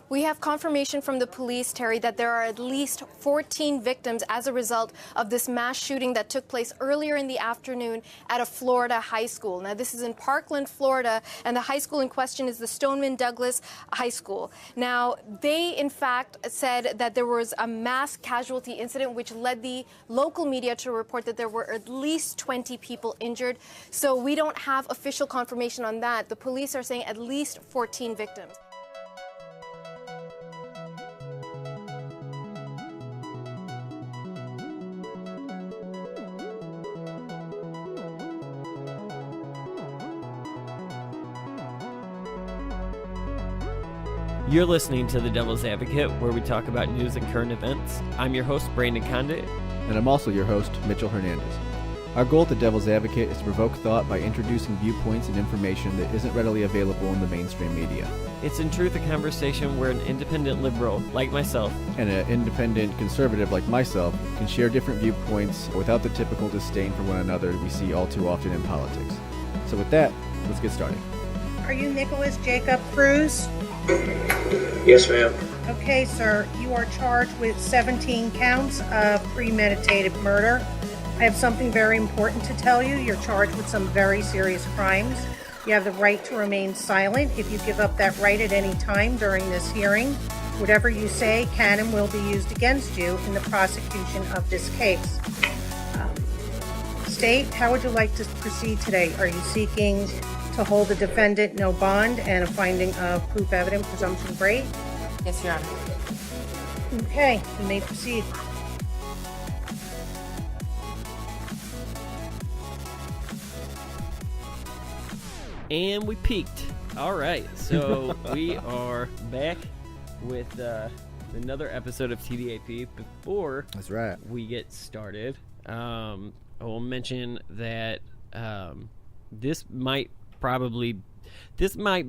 We have confirmation from the police, Terry, that there are at least 14 victims as a result of this mass shooting that took place earlier in the afternoon at a Florida high school. Now, this is in Parkland, Florida, and the high school in question is the Stoneman Douglas High School. Now, they, in fact, said that there was a mass casualty incident, which led the local media to report that there were at least 20 people injured. So we don't have official confirmation on that. The police are saying at least 14 victims. You're listening to The Devil's Advocate, where we talk about news and current events. I'm your host, Brandon Condict. And I'm also your host, Mitchell Hernandez. Our goal at The Devil's Advocate is to provoke thought by introducing viewpoints and information that isn't readily available in the mainstream media. It's in truth a conversation where an independent liberal, like myself, And an independent conservative like myself can share different viewpoints without the typical disdain for one another we see all too often in politics. So with that, let's get started. Are you Nicholas Jacob Cruz? Yes, ma'am. Okay, sir. You are charged with 17 counts of premeditated murder. I have something very important to tell you. You're charged with some very serious crimes. You have the right to remain silent. If you give up that right at any time during this hearing, whatever you say can and will be used against you in the prosecution of this case. State, how would you like to proceed today? Are you seeking to hold the defendant no bond and a finding of proof evident presumption great? Yes, Your Honor. Okay, you may proceed. and we peaked. All right, so we are back with another episode of TDAP. Before That's right. we get started, I will mention that this might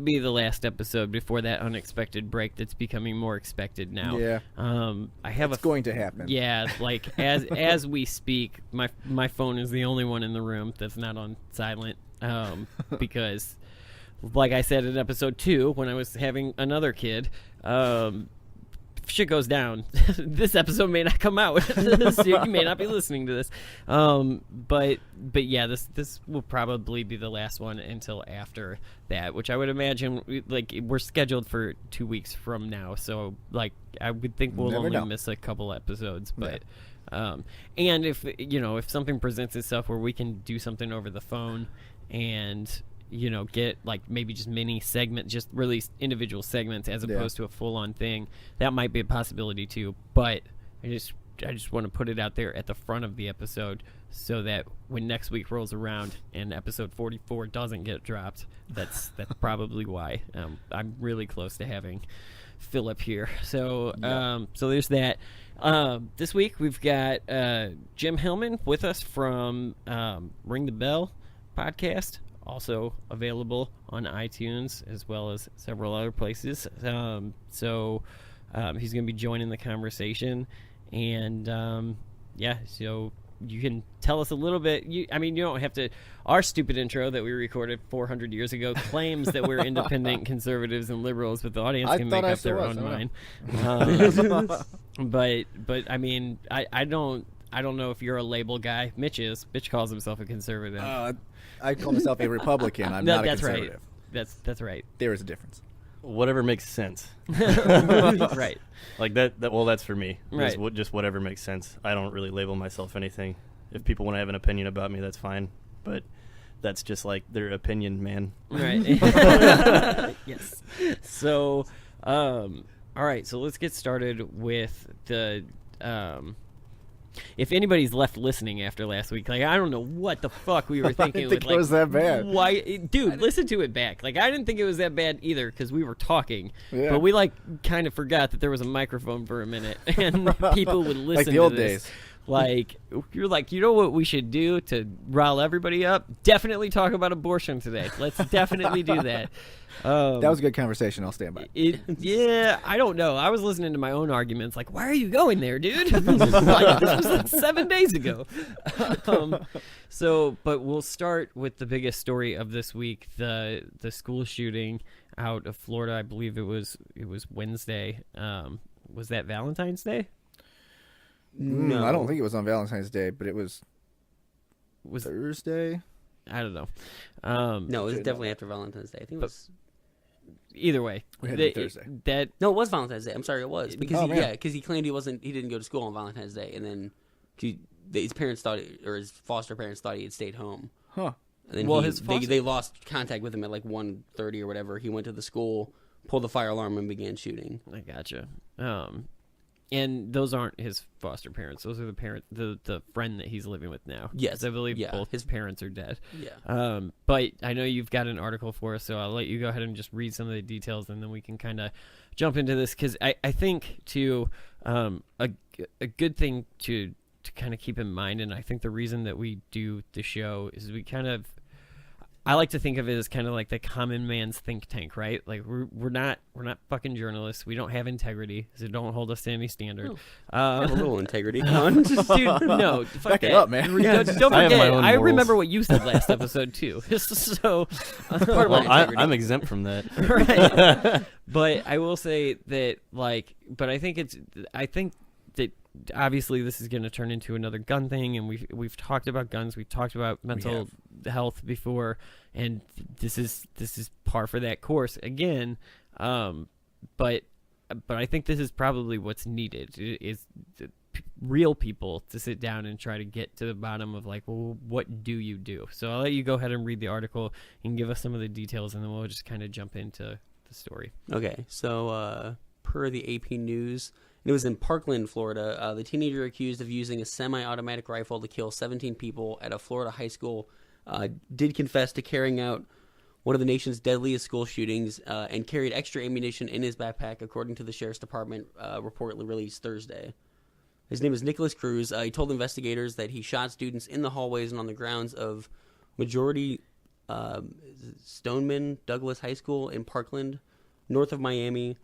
be the last episode before that unexpected break that's becoming more expected now. Yeah. I have It's going to happen. Yeah, like as we speak, my phone is the only one in the room that's not on silent, because, like I said in episode 2 when I was having another kid, if shit goes down, this episode may not come out, so you may not be listening to this. But yeah, this will probably be the last one until after that, which I would imagine, like, we're scheduled for 2 weeks from now, so like I would think we'll only miss a couple episodes, but. Yeah. And if something presents itself where we can do something over the phone and get like maybe just mini segment, just release individual segments as opposed to a full-on thing, that might be a possibility too. But I just want to put it out there at the front of the episode so that when next week rolls around and episode 44 doesn't get dropped, that's probably why. I'm really close to having Philip here, so so there's that. This week we've got Jim Hellmann with us from Ring the Bell podcast, also available on iTunes as well as several other places. So he's going to be joining the conversation, and so you can tell us a little bit. You don't have to. Our stupid intro that we recorded 400 years ago claims that we're independent conservatives and liberals, but the audience can make up their own mind. But I mean, I don't know if you're a label guy. Mitch is. Mitch calls himself a conservative. I call myself a Republican. I'm not a conservative. Right. That's right. There is a difference. Whatever makes sense. Right. Like that. Well, that's for me. Right. Just whatever makes sense. I don't really label myself anything. If people want to have an opinion about me, that's fine. But that's just like their opinion, man. Right. Yes. So, all right. So let's get started with the. If anybody's left listening after last week, like, I don't know what the fuck we were thinking. I didn't think it was that bad. Why, dude? Listen to it back. Like, I didn't think it was that bad either because we were talking, but we kind of forgot that there was a microphone for a minute and people would listen. Like the old days. Like, you're like, you know what we should do to rile everybody up? Definitely talk about abortion today. Let's definitely do that. That was a good conversation. I'll stand by it. Yeah, I don't know. I was listening to my own arguments. Like, why are you going there, dude? Like, this was like 7 days ago. But we'll start with the biggest story of this week: the school shooting out of Florida. I believe it was Wednesday. Was that Valentine's Day? No, I don't think it was on Valentine's Day, but it was Thursday. I don't know. No, it was definitely after Valentine's Day. I think it was. Either way, We had it Thursday. No, it was Valentine's Day. I'm sorry, it was because man. because he claimed he didn't go to school on Valentine's Day, and then his parents thought his foster parents thought he had stayed home. Huh. And then they lost contact with him at like 1:30 or whatever. He went to the school, pulled the fire alarm, and began shooting. I gotcha. And those aren't his foster parents. Those are the the friend that he's living with now. Yes, 'Cause I believe yeah. both his parents are dead. Yeah. But I know you've got an article for us, so I'll let you go ahead and just read some of the details, and then we can kind of jump into this, because I think too a good thing to kind of keep in mind, and I think the reason that we do the show is I like to think of it as kind of like the common man's think tank, right? Like we're not fucking journalists. We don't have integrity, so don't hold us to any standard. I have a little integrity. Come on. Dude, no, fuck Back it that. up, man. Don't forget. I have my own I morals. remember what you said last episode too. So Part of my Well, integrity. I'm exempt from that. right. But I will say that, but I think that obviously this is going to turn into another gun thing, and we've talked about guns, we've talked about mental health before, and this is par for that course again. But I think this is probably what's needed is real people to sit down and try to get to the bottom of, like, well, what do you do? So I'll let you go ahead and read the article and give us some of the details, and then we'll just kind of jump into the story. Okay, so per the AP News, it was in Parkland, Florida. The teenager accused of using a semi-automatic rifle to kill 17 people at a Florida high school did confess to carrying out one of the nation's deadliest school shootings and carried extra ammunition in his backpack, according to the Sheriff's Department, reportedly released Thursday. His name is Nicholas Cruz. He told investigators that he shot students in the hallways and on the grounds of Majority Stoneman Douglas High School in Parkland, north of Miami.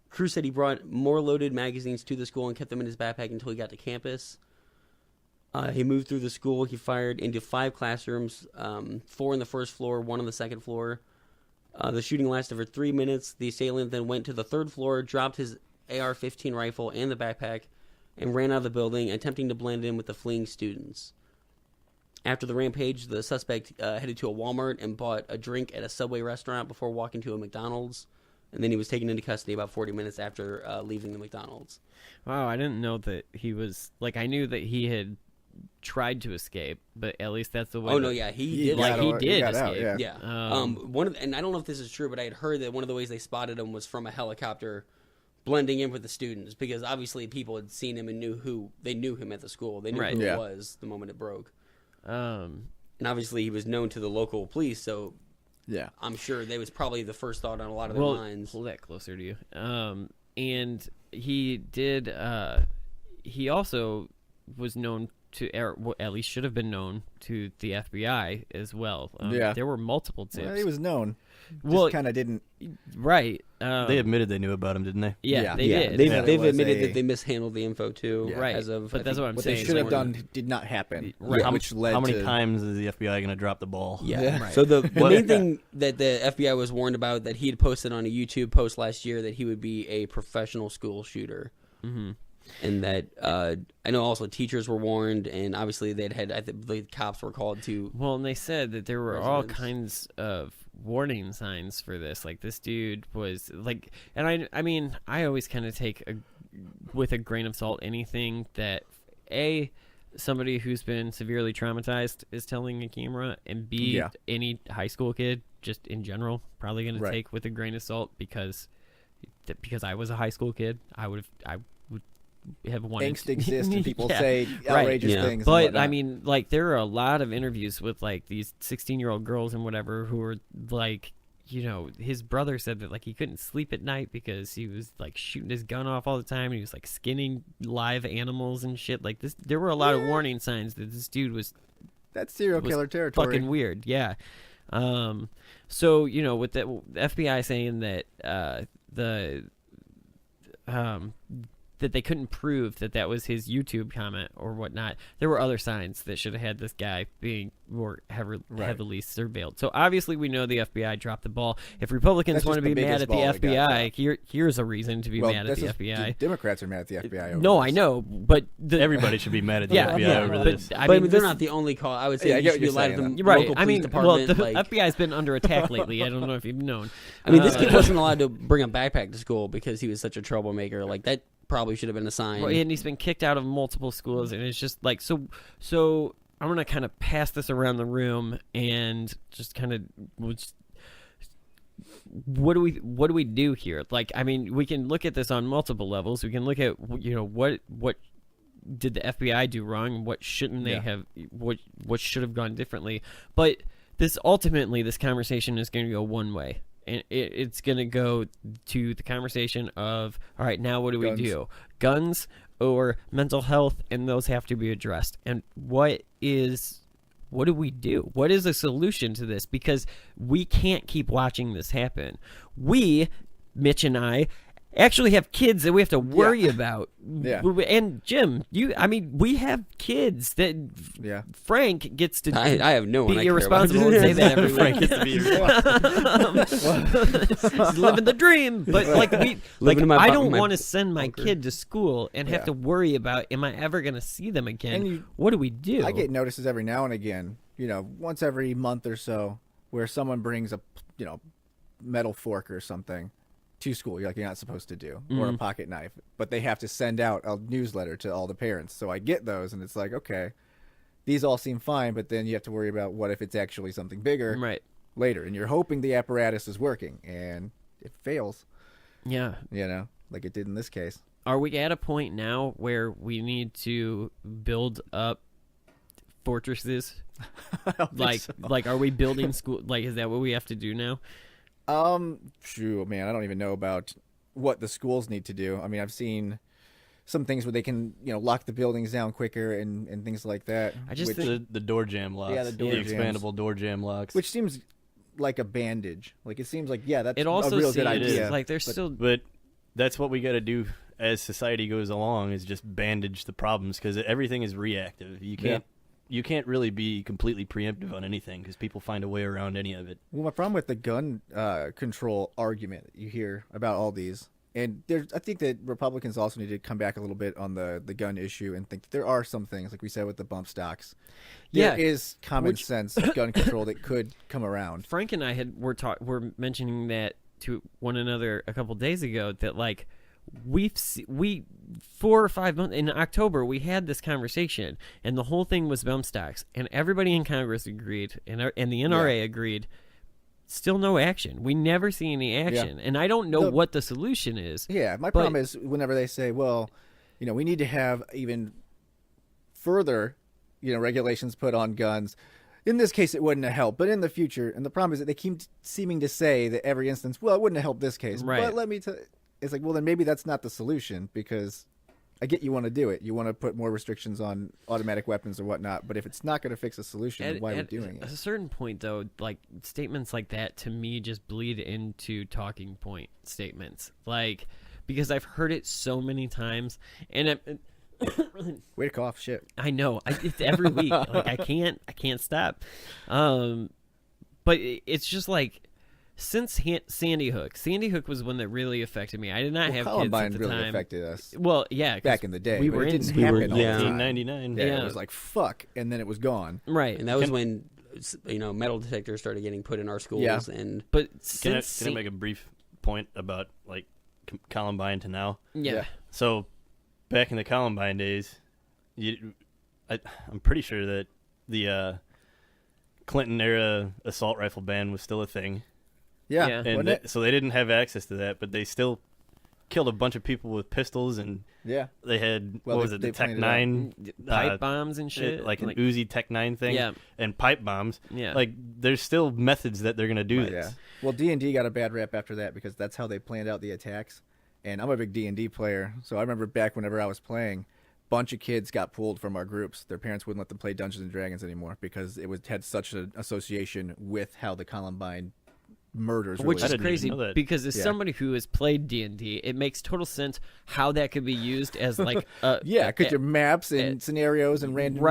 Cruz said he brought more loaded magazines to the school and kept them in his backpack until he got to campus. He moved through the school. He fired into 5 classrooms, 4 on the first floor, 1 on the second floor. The shooting lasted for 3 minutes. The assailant then went to the 3rd floor, dropped his AR-15 rifle and the backpack, and ran out of the building, attempting to blend in with the fleeing students. After the rampage, the suspect headed to a Walmart and bought a drink at a Subway restaurant before walking to a McDonald's. And then he was taken into custody about 40 minutes after leaving the McDonald's. Wow, I didn't know that he was, like, I knew that he had tried to escape, but at least that's the way. Oh, no, yeah, he did. He did got escape. out, Yeah. And I don't know if this is true, but I had heard that one of the ways they spotted him was from a helicopter blending in with the students, because obviously people had seen him and knew him at the school. They knew who it was the moment it broke. And obviously he was known to the local police, so Yeah. I'm sure that was probably the first thought on a lot of their minds. Pull that closer to you. And he did. He also was known to, or at least should have been known to the FBI as well. There were multiple tips. Well, he was known. Well, Just kind of didn't. Right. They admitted they knew about him, didn't they? Yeah, they did. They've admitted that they mishandled the info too. Yeah. Right. As of, but that's what I'm What saying. they should have done did not happen. Right. Which led How many to times is the FBI going to drop the ball? Yeah. Right. So the main thing that the FBI was warned about, that he had posted on a YouTube post last year, that he would be a professional school shooter. Mm-hmm. And that I know also teachers were warned, and obviously the cops were called to. Well, and they said that there were all residents. kinds of warning signs for this. Like, this dude was like, and I mean, I always kind of take with a grain of salt anything that somebody who's been severely traumatized is telling a camera, and any high school kid just in general probably going to take with a grain of salt, because I was a high school kid, I would have wanted angst exists and people Yeah. say outrageous things. and But whatnot. I mean, like, there are a lot of interviews with, like, these 16-year-old girls and whatever who are like, his brother said that like he couldn't sleep at night because he was like shooting his gun off all the time, and he was like skinning live animals and shit like this. There were a lot of warning signs that this dude was That's serial killer territory. fucking weird. Yeah. So with the FBI saying that that they couldn't prove that was his YouTube comment or whatnot, there were other signs that should have had this guy being more heavily surveilled. So obviously we know the FBI dropped the ball. If Republicans want to be mad at the FBI, here's a reason to be mad at the FBI. Democrats are mad at the FBI. No, I know, but everybody should be mad at the FBI over this. I mean, they're not the only call. I would say you should be allowed to the local police department. The FBI's been under attack lately. I don't know if you've known. I mean, this kid wasn't allowed to bring a backpack to school because he was such a troublemaker. Like that probably should have been a sign. Well, and he's been kicked out of multiple schools, and it's just like so I'm gonna kind of pass this around the room and just kind of what do we do here? Like, I mean, we can look at this on multiple levels. We can look at what did the FBI do wrong? What shouldn't they have? What should have gone differently? But this conversation is going to go one way. And it's going to go to the conversation of, all right, now what do we do? Guns or mental health, and those have to be addressed. And what do we do? What is a solution to this? Because we can't keep watching this happen. We, Mitch and I, actually have kids that we have to worry about. Yeah. And Jim, we have kids that Frank gets to I have no one be irresponsible and say that every Frank gets to be He's living the dream. But I don't want to send my kid to school and have to worry about, am I ever going to see them again? What do we do? I get notices every now and again, once every month or so, where someone brings a metal fork or something to school, you're not supposed to do, or a pocket knife, but they have to send out a newsletter to all the parents. So I get those, and it's like, okay, these all seem fine, but then you have to worry about what if it's actually something bigger later, and you're hoping the apparatus is working, and it fails. Yeah. Like it did in this case. Are we at a point now where we need to build up fortresses? Like, are we building school? Like, is that what we have to do now? Shoot, man, I don't even know about what the schools need to do. I mean, I've seen some things where they can, lock the buildings down quicker and things like that. I just think the door jam locks. Yeah, the expandable door jam locks. Which seems like a bandage. Like, it seems like, that's it also a real good idea. Like, there's But that's what we got to do as society goes along, is just bandage the problems, because everything is reactive. You can't really be completely preemptive on anything, because people find a way around any of it. Well, my problem with the gun control argument that you hear about all these, and I think that Republicans also need to come back a little bit on the gun issue and think that there are some things, like we said with the bump stocks. There is common sense gun control that could come around. Frank and I were mentioning that to one another a couple days ago, that like we 4 or 5 months in October we had this conversation, and the whole thing was bump stocks, and everybody in Congress agreed, and the NRA agreed. Still no action. We never see any action, and I don't know what the solution is. Yeah, my problem is whenever they say, well, we need to have even further, regulations put on guns. In this case, it wouldn't have helped, but in the future, and the problem is that they keep seeming to say that every instance, well, it wouldn't have helped this case, but let me tell you. It's like, well, then maybe that's not the solution, because I get you want to do it. You want to put more restrictions on automatic weapons or whatnot, but if it's not going to fix a solution, then why are we doing it? At a certain point, though, like, statements like that, to me, just bleed into talking point statements. Like, because I've heard it so many times, and way to cough, shit. I know. It's every week. Like, I can't stop. But it's just like, since Sandy Hook was one that really affected me. I did not have Columbine kids at the really time. affected us. Well, yeah, back in the day, we but were it in didn't happen all the time. 1999. Yeah, it was like fuck, and then it was gone. Right, and that was when metal detectors started getting put in our schools. Yeah. And but can I make a brief point about like Columbine to now? Yeah. So back in the Columbine days, I'm pretty sure that the Clinton era assault rifle ban was still a thing. Yeah, and so they didn't have access to that, but they still killed a bunch of people with pistols, and they had the Tech 9 pipe bombs and shit, like an Uzi Tech 9 thing, and pipe bombs. Yeah, like there's still methods that they're gonna do this. Yeah. Well, D&D got a bad rap after that because that's how they planned out the attacks. And I'm a big D&D player, so I remember back whenever I was playing, bunch of kids got pulled from our groups. Their parents wouldn't let them play Dungeons and Dragons anymore because it had such an association with how the Columbine murders were. Which is crazy because as somebody who has played D&D, it makes total sense how that could be used as like because your maps and scenarios and random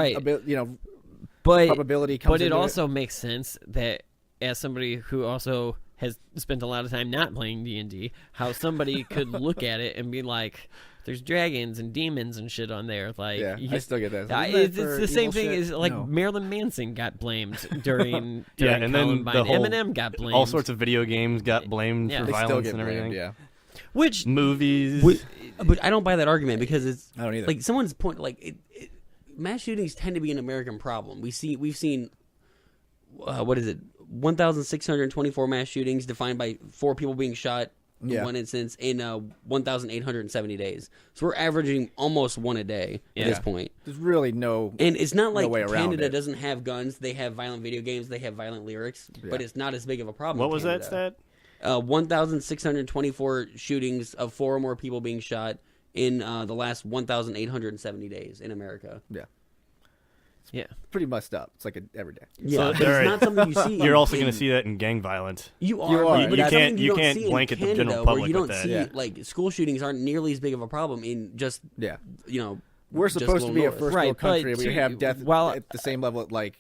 but probability comes but it into also makes sense that as somebody who also has spent a lot of time not playing D&D, how somebody could look at it and be like, there's dragons and demons and shit on there. Like, I still get that. It's the same thing as like Marilyn Manson got blamed during and then Columbine. Eminem got blamed. All sorts of video games got blamed for violence and everything. Which movies? But I don't buy that argument because it's I don't either. Like someone's point, mass shootings tend to be an American problem. We've seen what is it? 1,624 mass shootings defined by 4 people being shot in one instance in 1,870 days. So we're averaging almost one a day at this point. There's really no and it's not like Canada doesn't have guns. They have violent video games. They have violent lyrics. But it's not as big of a problem. What was that stat? 1,624 shootings of 4 or more people being shot in the last 1,870 days in America. Yeah, pretty messed up. It's like every day. Yeah, so it's not something you see. You're also going to see that in gang violence. You are. But you can't blanket the general public you don't with that. see like school shootings aren't nearly as big of a problem in just we're supposed to be a first world country. We have death at the same level at like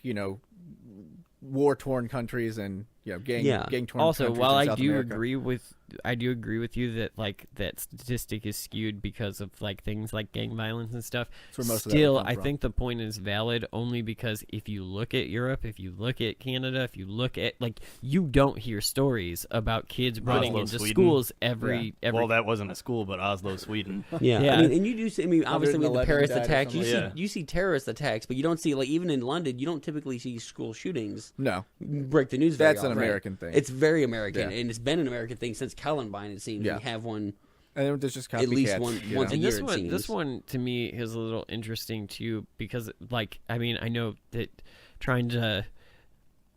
war torn countries and gang torn. Also, countries while in South America. I do agree with you that like that statistic is skewed because of like things like gang violence and stuff. Still, I think the point is valid only because if you look at Europe, if you look at Canada, if you look at like you don't hear stories about kids running into schools every. Well, that wasn't a school, but Oslo, Sweden. Yeah. I mean, and you do see. I mean, obviously with the Paris attacks, you see terrorist attacks, but you don't see like even in London, you don't typically see school shootings. No, break the news. That's an American thing. It's very American, and it's been an American thing since Columbine. It seems we have one. And there's just at least once a year. This one to me is a little interesting too because, like, I mean, I know that trying to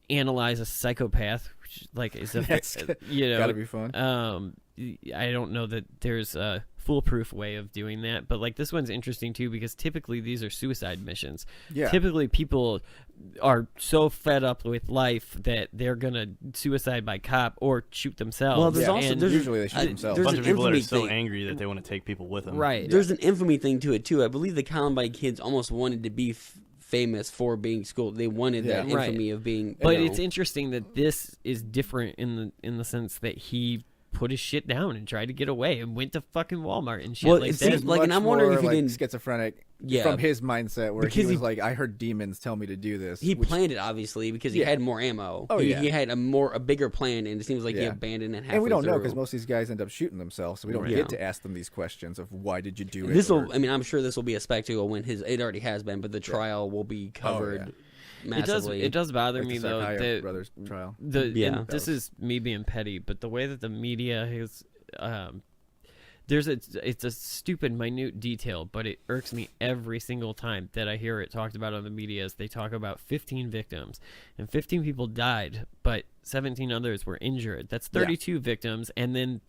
analyze a psychopath, which like is gotta be fun. I don't know that there's a foolproof way of doing that, but like this one's interesting too because typically these are suicide missions. Yeah. Typically people are so fed up with life that they're gonna suicide by cop or shoot themselves. Well, there's also usually they shoot themselves. A bunch of people that are so angry that they want to take people with them. Right. There's an infamy thing to it too. I believe the Columbine kids almost wanted to be famous for being schooled. They wanted that infamy of being. But it's interesting that this is different in the sense that he put his shit down and tried to get away and went to fucking Walmart and shit like that. Like, and I'm wondering if he like didn't schizophrenic from his mindset where he was like, I heard demons tell me to do this. He planned it obviously because he had more ammo. Oh, he had a bigger plan, and it seems like he abandoned it halfway and we don't know through. because most of these guys end up shooting themselves, so we don't get to ask them these questions of why did you do it. I mean, I'm sure this will be a spectacle when it already has been, but the trial will be covered. Massively. It does bother like me the though that brothers trial. This is me being petty, but the way that the media has it's a stupid minute detail, but it irks me every single time that I hear it talked about on the media. As they talk about 15 victims and 15 people died, but 17 others were injured. That's 32 victims, and then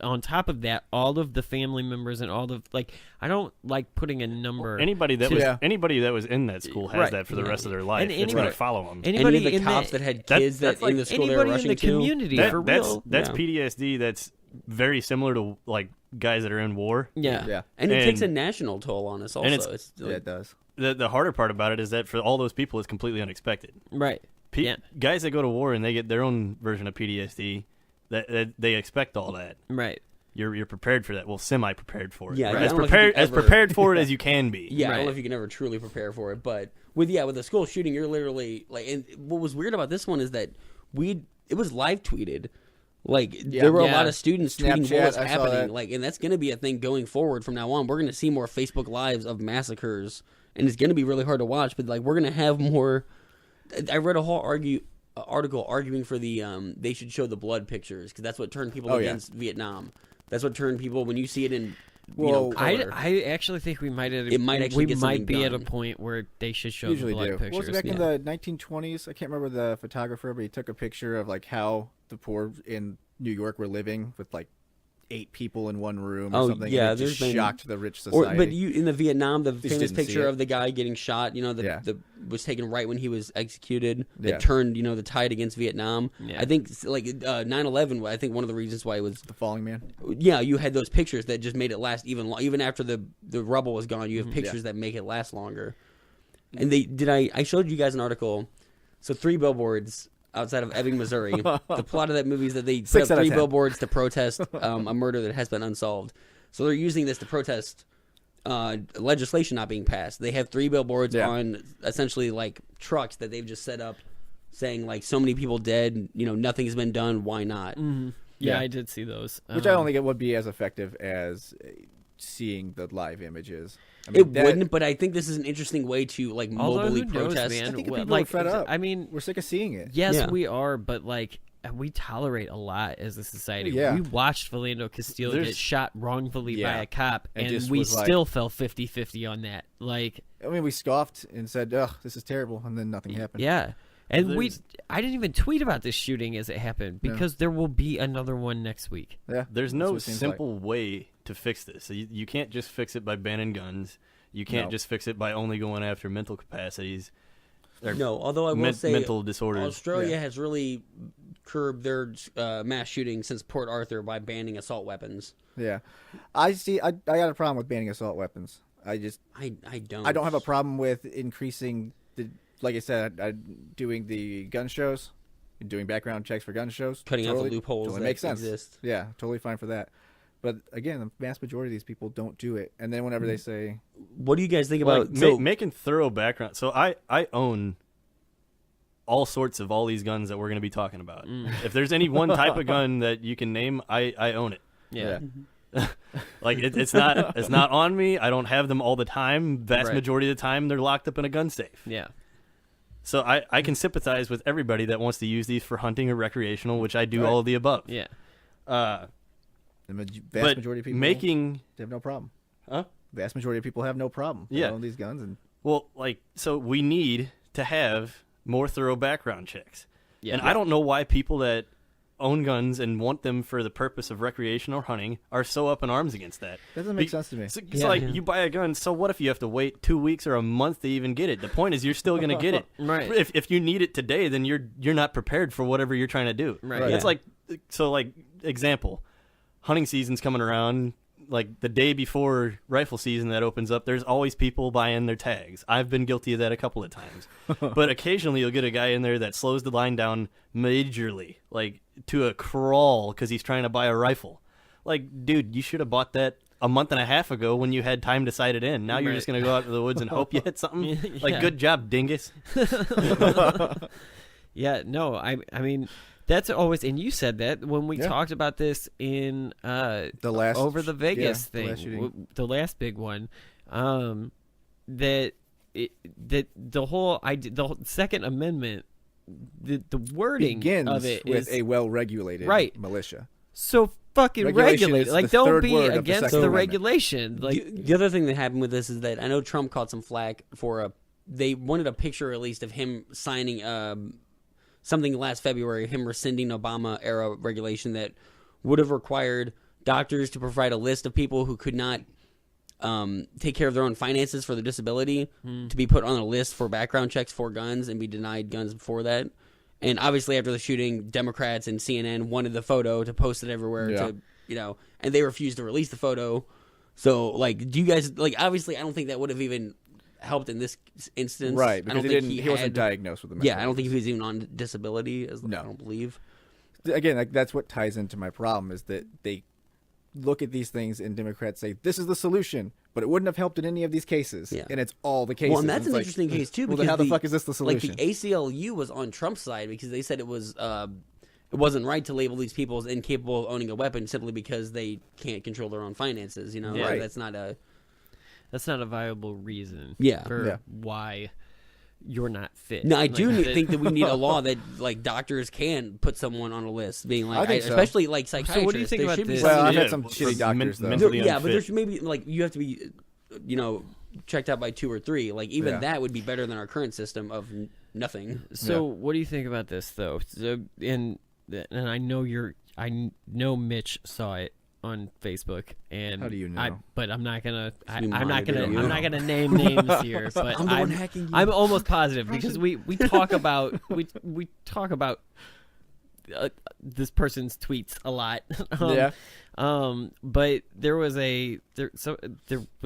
on top of that, all of the family members and all of I don't like putting a number. Anybody that was in that school has that for the rest of their life. It's going to follow them. Any of the cops that had kids that in the school they were rushing to, community for real. That's PTSD. That's very similar to like guys that are in war. Yeah. And it takes a national toll on us also. And it does. The harder part about it is that for all those people, it's completely unexpected. Right. Guys that go to war and they get their own version of PTSD, that they expect all that. Right. You're prepared for that. Well, semi-prepared for it. Yeah. Right? As prepared for it as you can be. Yeah. Right. I don't know if you can ever truly prepare for it, but with the school shooting, you're literally and what was weird about this one is that it was live tweeted. There were a lot of students tweeting what was happening, and that's going to be a thing going forward from now on. We're going to see more Facebook Lives of massacres, and it's going to be really hard to watch. But we're going to have more. I read a whole article arguing for they should show the blood pictures because that's what turned people against Vietnam. That's what turned people when you see it in. Well, color. I actually think we might be at a point where they should show usually the blood do. pictures. What was it back in the 1920s? I can't remember the photographer, but he took a picture of like how the poor in New York were living with like 8 people in one room or something. Yeah, and it just there's been shocked the rich society. But in the Vietnam, the famous didn't see picture it. of the guy getting shot, that was taken right when he was executed. That Yeah. turned, the tide against Vietnam. Yeah. I think 9/11. I think one of the reasons why it was. The Falling Man. Yeah, you had those pictures that just made it last even after the rubble was gone. You have pictures that make it last longer. And I showed you guys an article. So 3 billboards outside of Ebbing, Missouri. The plot of that movie is that they set up 3 billboards to protest a murder that has been unsolved. So they're using this to protest legislation not being passed. They have 3 billboards on essentially like trucks that they've just set up saying like so many people dead, nothing's been done, why not? Mm-hmm. Yeah, I did see those. Which I don't think it would be as effective as seeing the live images. Wouldn't, but I think this is an interesting way to like mobily protest. Man, I think well, people are fed up. I mean, we're sick of seeing it. Yes, we are, but like we tolerate a lot as a society. Yeah. We watched Philando Castile get shot wrongfully by a cop, and we still fell 50-50 on that. Like, I mean, we scoffed and said, "Ugh, this is terrible," and then nothing happened. Yeah. And I didn't even tweet about this shooting as it happened because there will be another one next week. Yeah, there's no simple way to fix this. You can't just fix it by banning guns. You can't just fix it by only going after mental capacities. No, although I will say mental disorders. Australia has really curbed their mass shooting since Port Arthur by banning assault weapons. Yeah, I got a problem with banning assault weapons. I don't. I don't have a problem with increasing the. Like I said, doing the gun shows, doing background checks for gun shows, cutting out the loopholes that makes sense. Exist. Yeah, totally fine for that. But again, the vast majority of these people don't do it. And then whenever they say, "What do you guys think about making thorough background?" So I own all sorts of all these guns that we're going to be talking about. If there's any one type of gun that you can name, I own it. Yeah. Like it's not on me. I don't have them all the time. Vast majority of the time, they're locked up in a gun safe. Yeah. So I can sympathize with everybody that wants to use these for hunting or recreational, which I do all of the above. Yeah. The vast majority of people they have no problem. Huh? Vast majority of people have no problem. They own these guns and so we need to have more thorough background checks. Yeah. And I don't know why people that own guns and want them for the purpose of recreation or hunting are so up in arms against that. Doesn't make sense to me. It's like you buy a gun, so what if you have to wait 2 weeks or a month to even get it? The point is you're still going to get it. Right. If you need it today, then you're not prepared for whatever you're trying to do. Right. It's like example, hunting season's coming around. Like the day before rifle season that opens up, there's always people buying their tags. I've been guilty of that a couple of times. But occasionally you'll get a guy in there that slows the line down majorly, like to a crawl because he's trying to buy a rifle. Like, dude, you should have bought that a month and a half ago when you had time to sight it in. Now you're just going to go out to the woods and hope you hit something? Like, good job, dingus. Yeah, no, I mean... That's always, and you said that when we talked about this in the last over the Vegas thing, the last big one, that the whole Second Amendment, the wording begins of it with is a well-regulated militia. So fucking regulated, like don't be against the regulation. Like the other thing that happened with this is that I know Trump caught some flack for they wanted a picture at least of him signing something last February, him rescinding Obama-era regulation that would have required doctors to provide a list of people who could not take care of their own finances for their disability to be put on a list for background checks for guns and be denied guns before that. And obviously after the shooting, Democrats and CNN wanted the photo to post it everywhere and they refused to release the photo. So, like, do you guys, like, obviously I don't think that would have even helped in this instance, right? Because he wasn't diagnosed with a mental I don't think he was even on disability. I don't believe. Again, like, that's what ties into my problem is that they look at these things and Democrats say this is the solution, but it wouldn't have helped in any of these cases, and it's all the cases. Well, and that's an interesting case too. Well, because how the fuck is this the solution? Like the ACLU was on Trump's side because they said it wasn't right to label these people as incapable of owning a weapon simply because they can't control their own finances. You know, right. That's not a viable reason. Yeah. For why you're not fit. No, I Like, do think that we need a law that like doctors can put someone on a list, being like, I think so. especially like psychiatrists. what do you think there about should be this? Well, I've something- had some shitty doctors, though. mentally yeah, but unfit. there should maybe like you have to be, checked out by 2 or 3. Like even Yeah. that would be better than our current system of nothing. So what do you think about this though? So and I know Mitch saw it on Facebook, and How do you know? but I'm not gonna. we I'm not gonna. monitor you. I'm not gonna name names here. But I'm the one hacking you. I'm almost positive because we talk about we talk about this person's tweets a lot. Yeah. But there was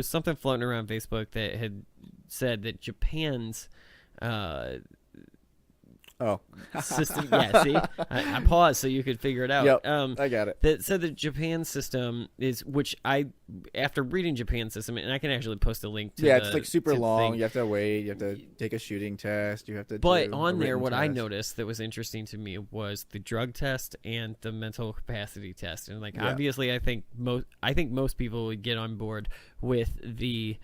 something floating around Facebook that had said that Japan's system. Yeah, see, I paused so you could figure it out. Yep, I got it. That said, the Japan system is, which after reading Japan system, and I can actually post a link to. Yeah, the, it's like super to the long. thing. You have to wait. You have to take a shooting test. You have to. But do a on there, written what I test. noticed that was interesting to me was the drug test and the mental capacity test. And like, Yeah. obviously, I think most people would get on board with the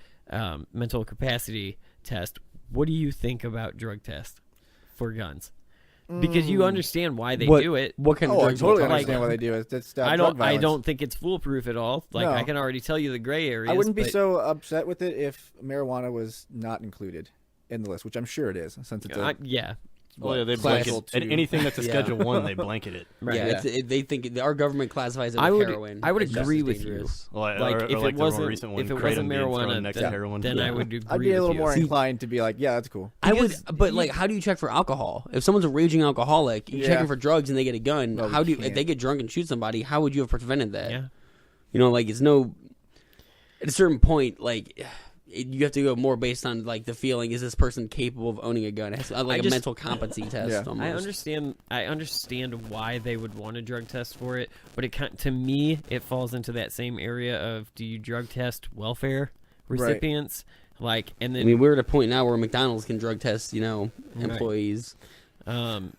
mental capacity test. What do you think about drug tests for guns? Because you understand why they do it. What kind of Oh, I drugs? totally we're talking understand about? why they do it. It's stop I drug don't violence. think it's foolproof at all. Like No. I can already tell you the gray areas. I wouldn't be but- so upset with it if marijuana was not included in the list, which I'm sure it is, since it's a yeah. Well, yeah, they Class blanket two. anything that's a Yeah. Schedule 1, they blanket it. Right. Yeah, they think our government classifies it as I would heroin. I would It's just agree as with you. dangerous. Like, Like or if like it the more wasn't recent one, if it kratom wasn't being thrown marijuana, next then, to heroin. then I Yeah. would agree I'd be a little with you. more See- inclined to be like, yeah, that's cool. I would, Because but like, how do you check for alcohol? If someone's a raging alcoholic, you're Yeah. checking for drugs and they get a gun. No, we how do you, can't. if they get drunk and shoot somebody? How would you have prevented that? Yeah. Like it's no. At a certain point, like you have to go more based on like the feeling: is this person capable of owning a gun? It has like a just- mental competency test. Yeah. Almost. I understand why they would want a drug test for it, but to me it falls into that same area of do you drug test welfare recipients? Like, and I then mean, we're at a point now where McDonald's can drug test, employees. and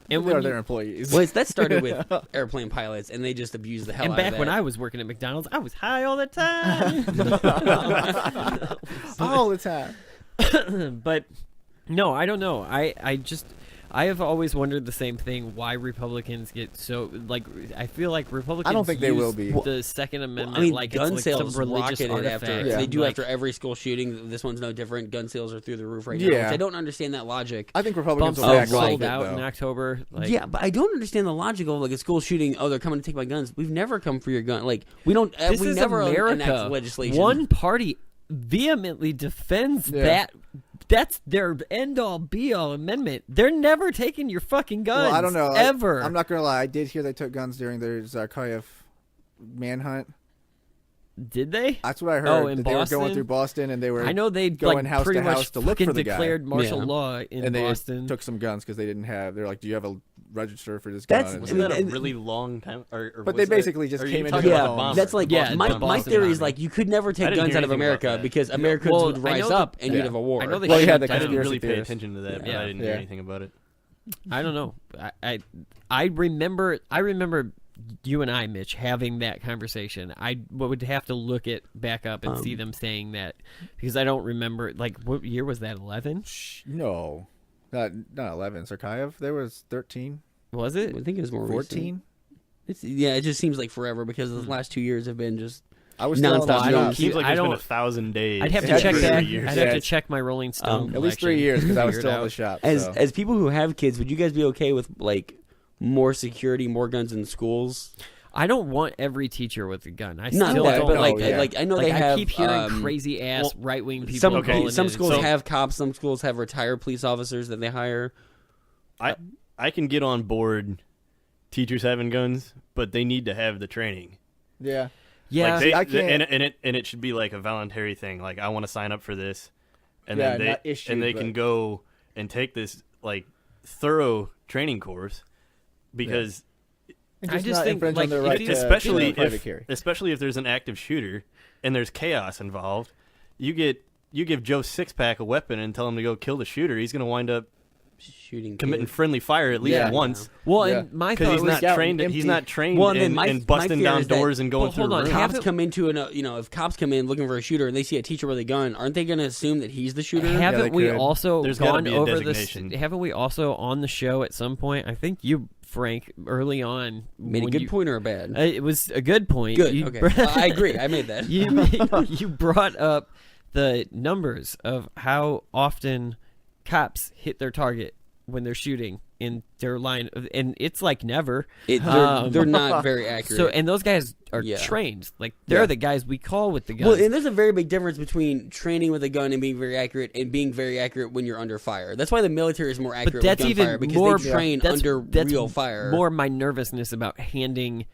They are when their you, employees. Well, that started with airplane pilots, and they just abused the hell and out of back that. when I was working at McDonald's, I was high all the time. All the time. But no, I don't know. I have always wondered the same thing. Why Republicans get so like? I feel like Republicans. I don't think they will use be. the Second Amendment. I mean, like gun it's like sales some religious rocketed artifact. after Yeah. they do Like, after every school shooting. This one's no different. Gun sales are through the roof right now. Yeah. Which I don't understand that logic. I think Republicans bumps will that back off sold it, out in though. October. Like, Yeah, but I don't understand the logic of like a school shooting. Oh, they're coming to take my guns. We've never come for your gun. Like we don't. this we is never America. enact legislation. One party vehemently defends Yeah. that. That's their end-all, be-all amendment. They're never taking your fucking guns. Well, I don't know. Ever. I'm not gonna lie. I did hear they took guns during their Zarkayev manhunt. Did they? That's what I heard. Oh, in that they were Boston? going through Boston and they were. I know they going like house pretty to much house to look fucking for the guy. declared martial Yeah. law in and they Boston. took some guns because they didn't have. They're like, "Do you have a register for this gun?" That's- And- Wasn't I mean, that a and- really long time? Or But was they that- basically just are you came into talking the about home. bomber? That's like Yeah, my the Boston theory is bombing. like you could never I take didn't guns hear out of anything about America that. because Americans Well, would I rise know up that- and yeah. you'd have a war. I know they Well, you shut had the down- I didn't really conspiracy pay theorists. attention to that, but Yeah. I didn't Yeah. hear anything about it. I don't know. I remember you and I, Mitch, having that conversation. I would have to look it back up and see them saying that because I don't remember. Like, what year was that? 11? No, not 11. Zarkayev. There was 13, Was it? I think it was more recent. 14. It just seems like forever because the last 2 years have been just. I was still on Nonstop. the I don't job. keep- Seems like I there's been don't- 1,000 days. I'd have It to had check to be back. 3 years. I'd have Yeah. to check my Rolling Stone. At least collection 3 years because I was to still figure in it the out. shop. As so. as people who have kids, would you guys be okay with like more security, more guns in schools? I don't want every teacher with a gun. I Not still that, don't. but know, like, yeah. like I know Like, they have. I keep hearing crazy ass well, right wing people. Some calling some in. schools So- have cops. Some schools have retired police officers that they hire. I can get on board teachers having guns, but they need to have the training. yeah. Yeah, Like they, I can't- and it should be like a voluntary thing. Like I want to sign up for this, and Yeah, then not they issued, can but- go and take this like thorough training course because And I just not think, infringe like, on their if right you- to especially private if carry. especially if there's an active shooter and there's chaos involved, you give Joe Sixpack a weapon and tell him to go kill the shooter. He's going to wind up shooting, committing kids. friendly fire at least Yeah. once. Well, Yeah. and my Because thought he's was, not trained. empty. He's not trained Well, and then in, my- in my busting fear down is that- doors and going Well, through hold on, rooms. have Cops come into if cops come in looking for a shooter and they see a teacher with a gun, aren't they going to assume that he's the shooter? haven't they we could. also There's gotta gone be a over designation. this? Haven't we also on the show at some point? I think you, Frank, early on Made a when good you- point or a bad? It was a good point. Good. You Okay. I agree. I made that. you brought up the numbers of how often cops hit their target when they're shooting in their line of, and it's like never. They're not very accurate. So, and those guys are Yeah. trained. Like they're Yeah. the guys we call with the guns. Well, and there's a very big difference between training with a gun and being very accurate and being very accurate when you're under fire. That's why the military is more accurate but that's with even gunfire because more they train under that's real fire. More my nervousness about handing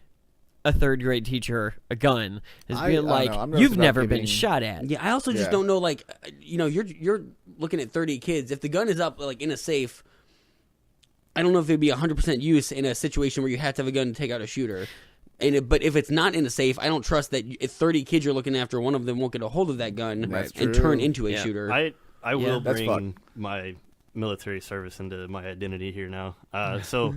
a third grade teacher a gun is I being don't like, know. I'm nervous you've about never been giving- shot at. Yeah, I also just Yeah. don't know. Like, you're looking at 30 kids. If the gun is up like in a safe, I don't know if it'd be 100% use in a situation where you have to have a gun to take out a shooter. But if it's not in a safe, I don't trust that if 30 kids you're looking after, one of them won't get a hold of that gun That's and true. turn into a Yeah. shooter. I will That's bring fun. my military service into my identity here now. So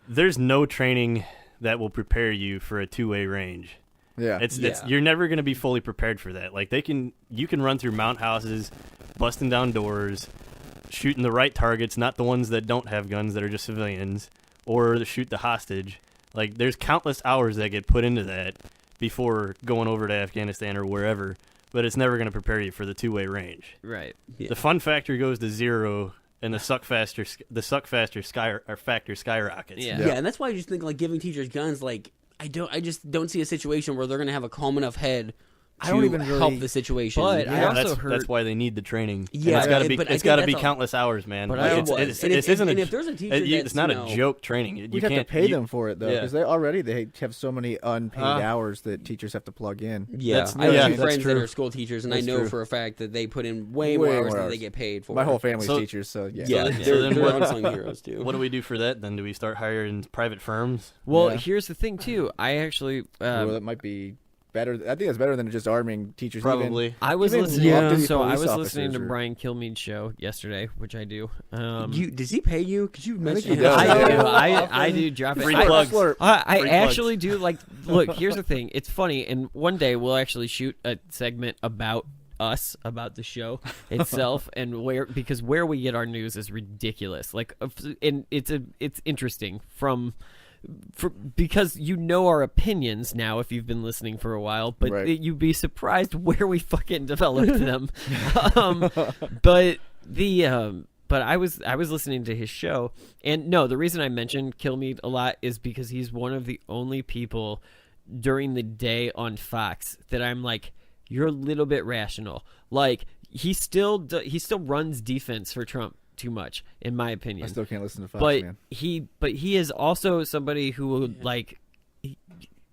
there's no training that will prepare you for a two-way range. Yeah. It's Yeah. you're never going to be fully prepared for that. Like you can run through mount houses, busting down doors, shooting the right targets, not the ones that don't have guns that are just civilians, or to shoot the hostage. Like there's countless hours that get put into that before going over to Afghanistan or wherever, but it's never going to prepare you for the two-way range. Right. Yeah. The fun factor goes to zero, and the suck faster factor skyrockets. Yeah. Yeah, and that's why I just think like giving teachers guns, like I just don't see a situation where they're going to have a calm enough head I don't to even really- help the situation. But I Yeah. also that's heard why they need the training. And Yeah, it's got to and- be but I it's think got to that's be all- countless hours, man. But Like, I it's, was. it's, And it's if- isn't and a, if there's a teacher it's that's, not you a know- joke training. You We'd have to can't pay you- them for it though, yeah. because they have so many unpaid hours that teachers have to plug in. Yeah, That's- I have yeah, two that's friends that true. are school teachers, and I That's know true. for a fact that they put in way Way more hours more than hours. they get paid for. My whole family's So- teachers, so yeah. Yeah, So they're then what- unsung heroes too. What do we do for that then? Do we start hiring private firms? Well, Yeah. here's the thing too. I actually, Well, that might be better. I think that's better than just arming teachers. Probably. I was even listening. off-duty So I police was listening to officers are- Brian Kilmeade's show yesterday, which I do. Does he pay you? Because you think mentioned he him. does. I do. Yeah. I do drop it. Free I- plugs. I Free plugs. actually do like. Look, here's the thing. It's funny, and one day we'll actually shoot a segment about us, about the show itself, and because where we get our news is ridiculous. Like, and it's interesting because you know our opinions now if you've been listening for a while, but Right. you'd be surprised where we fucking developed them. But I was listening to his show, and no, the reason I mentioned Kilmeade a lot is because he's one of the only people during the day on Fox that I'm like, you're a little bit rational. Like he still runs defense for Trump too much, in my opinion. I still can't listen to Fox, but man. he is also somebody who will like.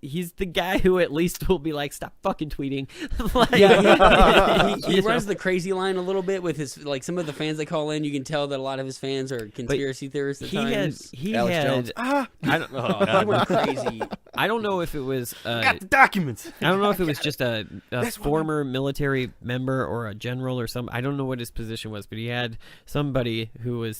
He's the guy who at least will be like, stop fucking tweeting. Like, Yeah, he you runs know? the crazy line a little bit with his like some of the fans that call in. You can tell that a lot of his fans are conspiracy theorists at times. He Alex had Jones. I don't, He went crazy. I don't know if it was Got the documents. I don't know if it was just a former military member or a general or some. I don't know what his position was, but he had somebody who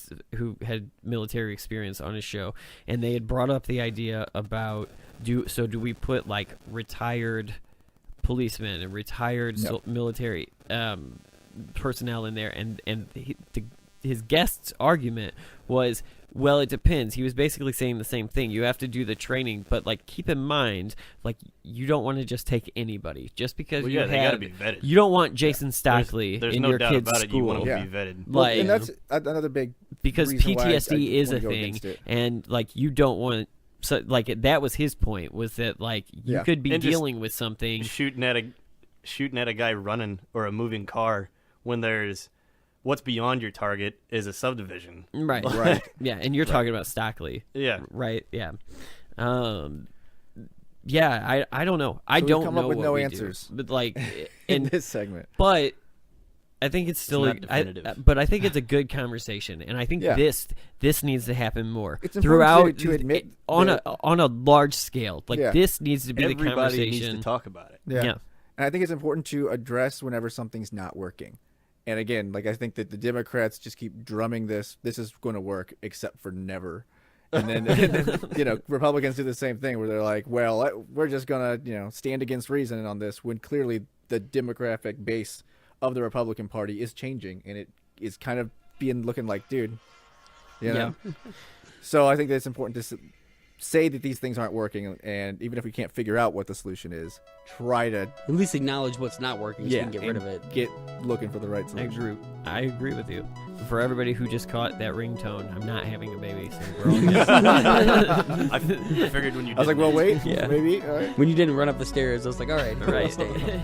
had military experience on his show, and they had brought up the idea about do we put like retired policemen and retired military personnel in there, and his guest's argument was, well, it depends. He was basically saying the same thing. You have to do the training, but like keep in mind, like you don't want to just take anybody just because Well, you yeah, they gotta be vetted. You don't want Jason Stockley There's in no your doubt kid's about it. school. You want them Yeah. to be vetted. Well, Like, and that's another big because reason why I PTSD is a wanna go thing, against it. and like you don't want. So like that was his point, was that like you Yeah. could be And just dealing with something. shooting at a guy running or a moving car when there's what's beyond your target is a subdivision. Right. Right. Yeah, and you're talking about Stockley. Yeah. Right. Yeah. Yeah. I don't know. I So we've don't come know up with what no we do. answers. But like, in and this segment. but I think it's still. not definitive. But I think it's a good conversation, and I think Yeah. this needs to happen more It's important throughout to admit on that- on a large scale. Like Yeah. this needs to be the Everybody needs conversation. to talk about it. Yeah. Yeah. And I think it's important to address whenever something's not working. And again, like, I think that the Democrats just keep drumming this is going to work, except for never. And then, Republicans do the same thing where they're like, well, we're just going to, stand against reason on this, when clearly the demographic base of the Republican Party is changing, and it is kind of looking like, dude, So I think that it's important to say that these things aren't working, and even if we can't figure out what the solution is, try to at least acknolledge what's not working so you can get rid of it. Get looking for the right solution. I agree with you. For everybody who just caught that ringtone, I'm not having a baby, so we're all good. I figured when you did. I was like, well, wait, Yeah. maybe. All right. When you didn't run up the stairs, I was like, all right, Right. stay.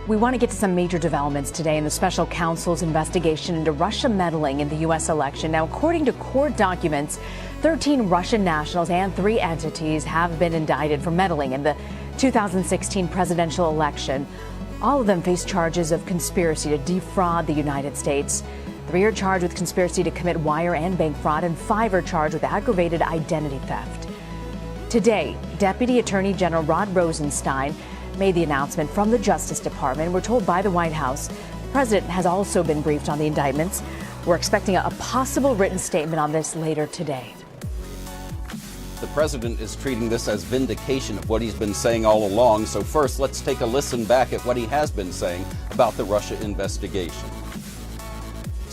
We want to get to some major developments today in the special counsel's investigation into Russia meddling in the U.S. election. Now, according to court documents, 13 Russian nationals and 3 entities have been indicted for meddling in the 2016 presidential election. All of them face charges of conspiracy to defraud the United States. 3 are charged with conspiracy to commit wire and bank fraud, and 5 are charged with aggravated identity theft. Today, Deputy Attorney General Rod Rosenstein made the announcement from the Justice Department. We're told by the White House the president has also been briefed on the indictments. We're expecting a possible written statement on this later today. The president is treating this as vindication of what he's been saying all along. So first, let's take a listen back at what he has been saying about the Russia investigation.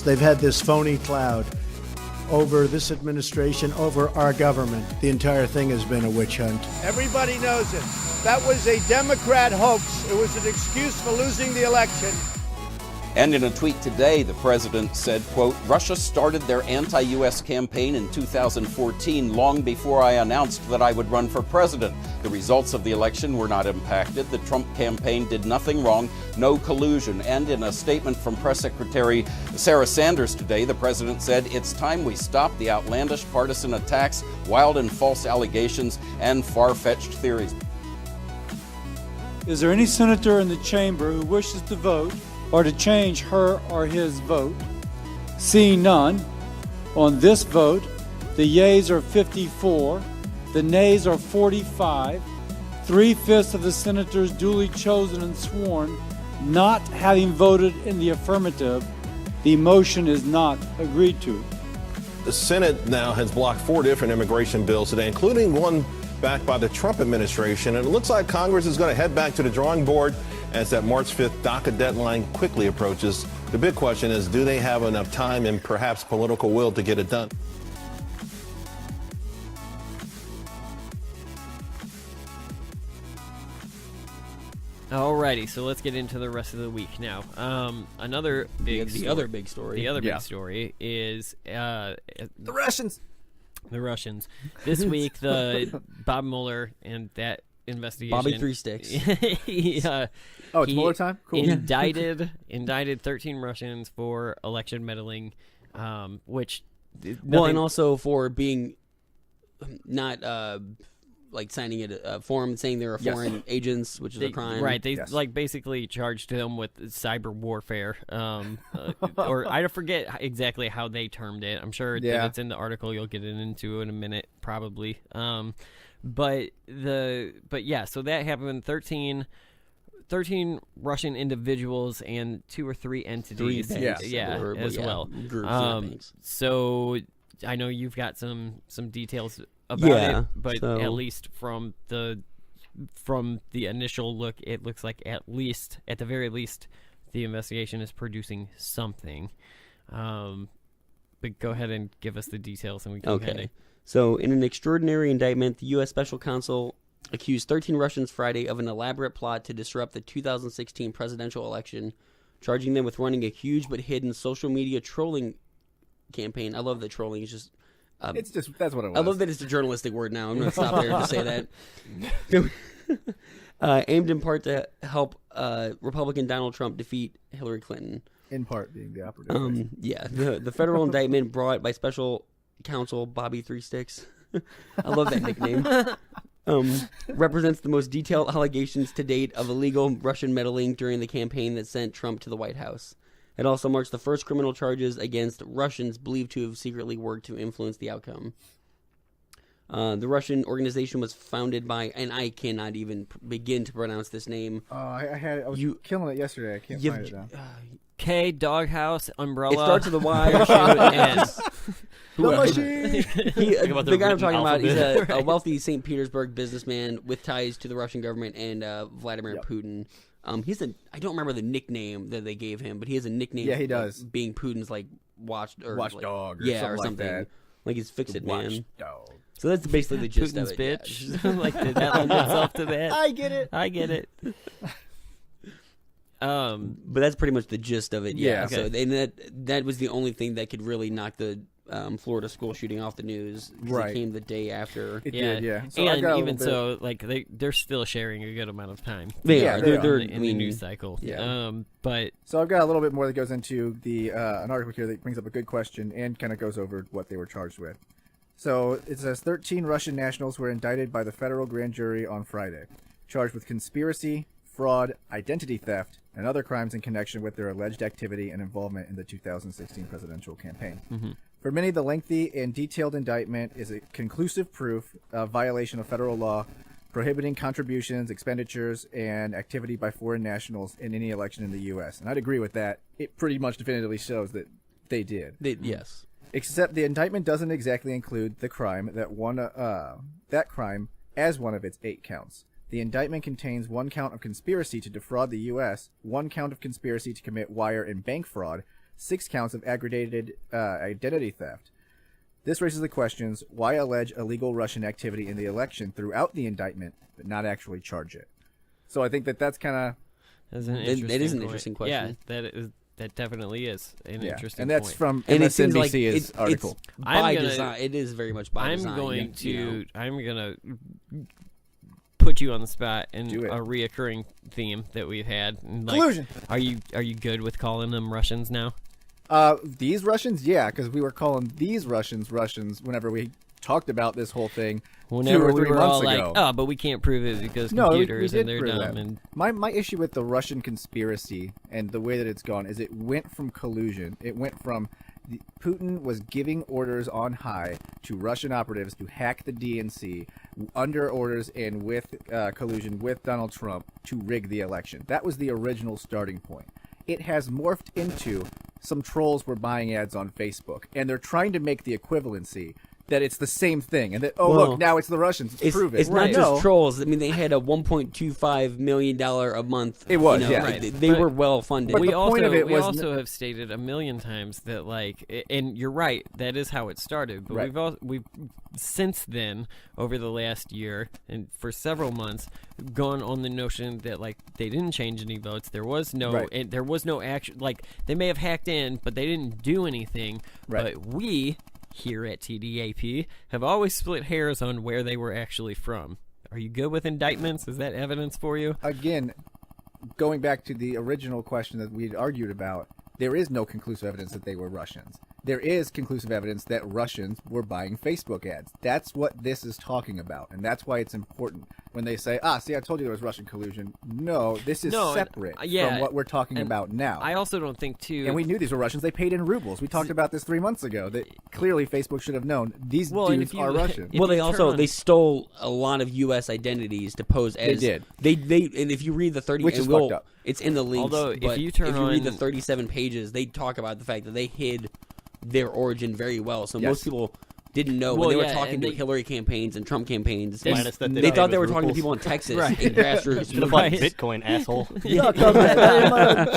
They've had this phony cloud over this administration, over our government. The entire thing has been a witch hunt. Everybody knows it. That was a Democrat hoax. It was an excuse for losing the election. And in a tweet today, the president said, quote, Russia started their anti-U.S. campaign in 2014, long before I announced that I would run for president. The results of the election were not impacted. The Trump campaign did nothing wrong, no collusion. And in a statement from Press Secretary Sarah Sanders today, the president said, it's time we stop the outlandish partisan attacks, wild and false allegations, and far-fetched theories. Is there any senator in the chamber who wishes to vote or to change her or his vote? Seeing none, on this vote, the yeas are 54, the nays are 45, 3/5 of the senators duly chosen and sworn not having voted in the affirmative, the motion is not agreed to. The Senate now has blocked 4 different immigration bills today, including one backed by the Trump administration, and it looks like Congress is going to head back to the drawing board as that March 5th DACA deadline quickly approaches. The big question is, do they have enough time and perhaps political will to get it done? Alrighty, so let's get into the rest of the week now. Another big The other big story. The other big story is The Russians. The Russians. This week, the Bob Mueller and that investigation. Bobby Three Sticks. Oh, it's Mueller time? Cool. Indicted 13 Russians for election meddling, which... and also for being not... like signing a form saying they're foreign agents, which is a crime. Right. They basically charged them with cyber warfare. Or I forget exactly how they termed it. I'm sure that it's in the article. You'll get it into in a minute, probably. So that happened. 13 Russian individuals and 2 or 3 entities. As well. Groups, so I know you've got some details about it, but at least from the initial look, it looks like at the very least, the investigation is producing something. But go ahead and give us the details, and we can. Okay. So, in an extraordinary indictment, the U.S. Special Counsel accused 13 Russians Friday of an elaborate plot to disrupt the 2016 presidential election, charging them with running a huge but hidden social media trolling campaign. I love that trolling is just. That's what it was. I love that it's a journalistic word now. I'm going to stop there and just say that. Aimed in part to help Republican Donald Trump defeat Hillary Clinton. In part being the operative. The federal indictment brought by special counsel Bobby Three Sticks. I love that nickname. Represents the most detailed allegations to date of illegal Russian meddling during the campaign that sent Trump to the White House. It also marks the first criminal charges against Russians believed to have secretly worked to influence the outcome. The Russian organization was founded by, and I cannot even begin to pronounce this name. I was killing it yesterday. I can't find it now. K, Doghouse, Umbrella. It starts with a Y. The guy I'm talking about, he's a wealthy St. Petersburg businessman with ties to the Russian government and Vladimir Putin. I don't remember the nickname that they gave him, but he has a nickname. Yeah, he does. Being Putin's watchdog or something. Like he's Fix-It Man. Watchdog. So that's basically the gist Putin's of it. bitch. Yeah. Like, did that lend itself to that? I get it. But that's pretty much the gist of it. Yeah. Okay. So and that was the only thing that could really knock the Florida school shooting off the news. Right. It came the day after. It did, yeah. So and even so, like they're still sharing a good amount of time. They are. They're in the news cycle. Yeah. But so I've got a little bit more that goes into the an article here that brings up a good question and kind of goes over what they were charged with. So it says 13 Russian nationals were indicted by the federal grand jury on Friday, charged with conspiracy, fraud, identity theft, and other crimes in connection with their alleged activity and involvement in the 2016 presidential campaign. Mm-hmm. For many, the lengthy and detailed indictment is a conclusive proof of violation of federal law prohibiting contributions, expenditures, and activity by foreign nationals in any election in the U.S. And I'd agree with that. It pretty much definitively shows that they did. Yes. Except the indictment doesn't exactly include the crime that crime as one of its 8 counts. The indictment contains 1 count of conspiracy to defraud the U.S., 1 count of conspiracy to commit wire and bank fraud, 6 counts of aggravated identity theft. This raises the questions, why allege illegal Russian activity in the election throughout the indictment, but not actually charge it? So I think that's kind of... It is an interesting question. Yeah, that definitely is an interesting and that's point. from MSNBC's article. It's by design. It is very much by design. I'm going to put you on the spot in a reoccurring theme that we've had. Like, collusion. Are you good with calling them Russians now? These Russians, yeah, because we were calling these Russians whenever we talked about this whole thing. Whenever 2 or 3 we were months all ago. like, oh, but we can't prove it because computers we and they're prove dumb. that. And My issue with the Russian conspiracy and the way that it's gone is it went from collusion. It went from Putin was giving orders on high to Russian operatives to hack the DNC under orders and with collusion with Donald Trump to rig the election. That was the original starting point. It has morphed into some trolls were buying ads on Facebook, and they're trying to make the equivalency that it's the same thing, and that look, now it's the Russians. Prove it. It's not just trolls. I mean, they had a $1.25 million a month. It was, They were well funded. But we also have stated a million times that, like, and you're right, that is how it started. But we've since then, over the last year and for several months, gone on the notion that, like, they didn't change any votes. There was no action. Like, they may have hacked in, but they didn't do anything. Right. But we here at TDAP have always split hairs on where they were actually from. Are you good with indictments? Is that evidence for you? Again, going back to the original question that we had argued about, there is no conclusive evidence that they were Russians. There is conclusive evidence that Russians were buying Facebook ads. That's what this is talking about, and that's why it's important when they say, see, I told you there was Russian collusion. No, this is separate from what we're talking about now. I also don't think, too... And we knew these were Russians. They paid in rubles. We talked about this 3 months ago, that clearly Facebook should have known these dudes are Russian. Well, they stole a lot of U.S. identities to pose as... They did. And if you read the 30... Which is fucked up. It's in the links. Although, if you read the 37 pages, they talk about the fact that they hid their origin very well. So most people didn't know when they were talking to Hillary campaigns and Trump campaigns. They thought they were talking to people in Texas in grassroots. Bitcoin, asshole.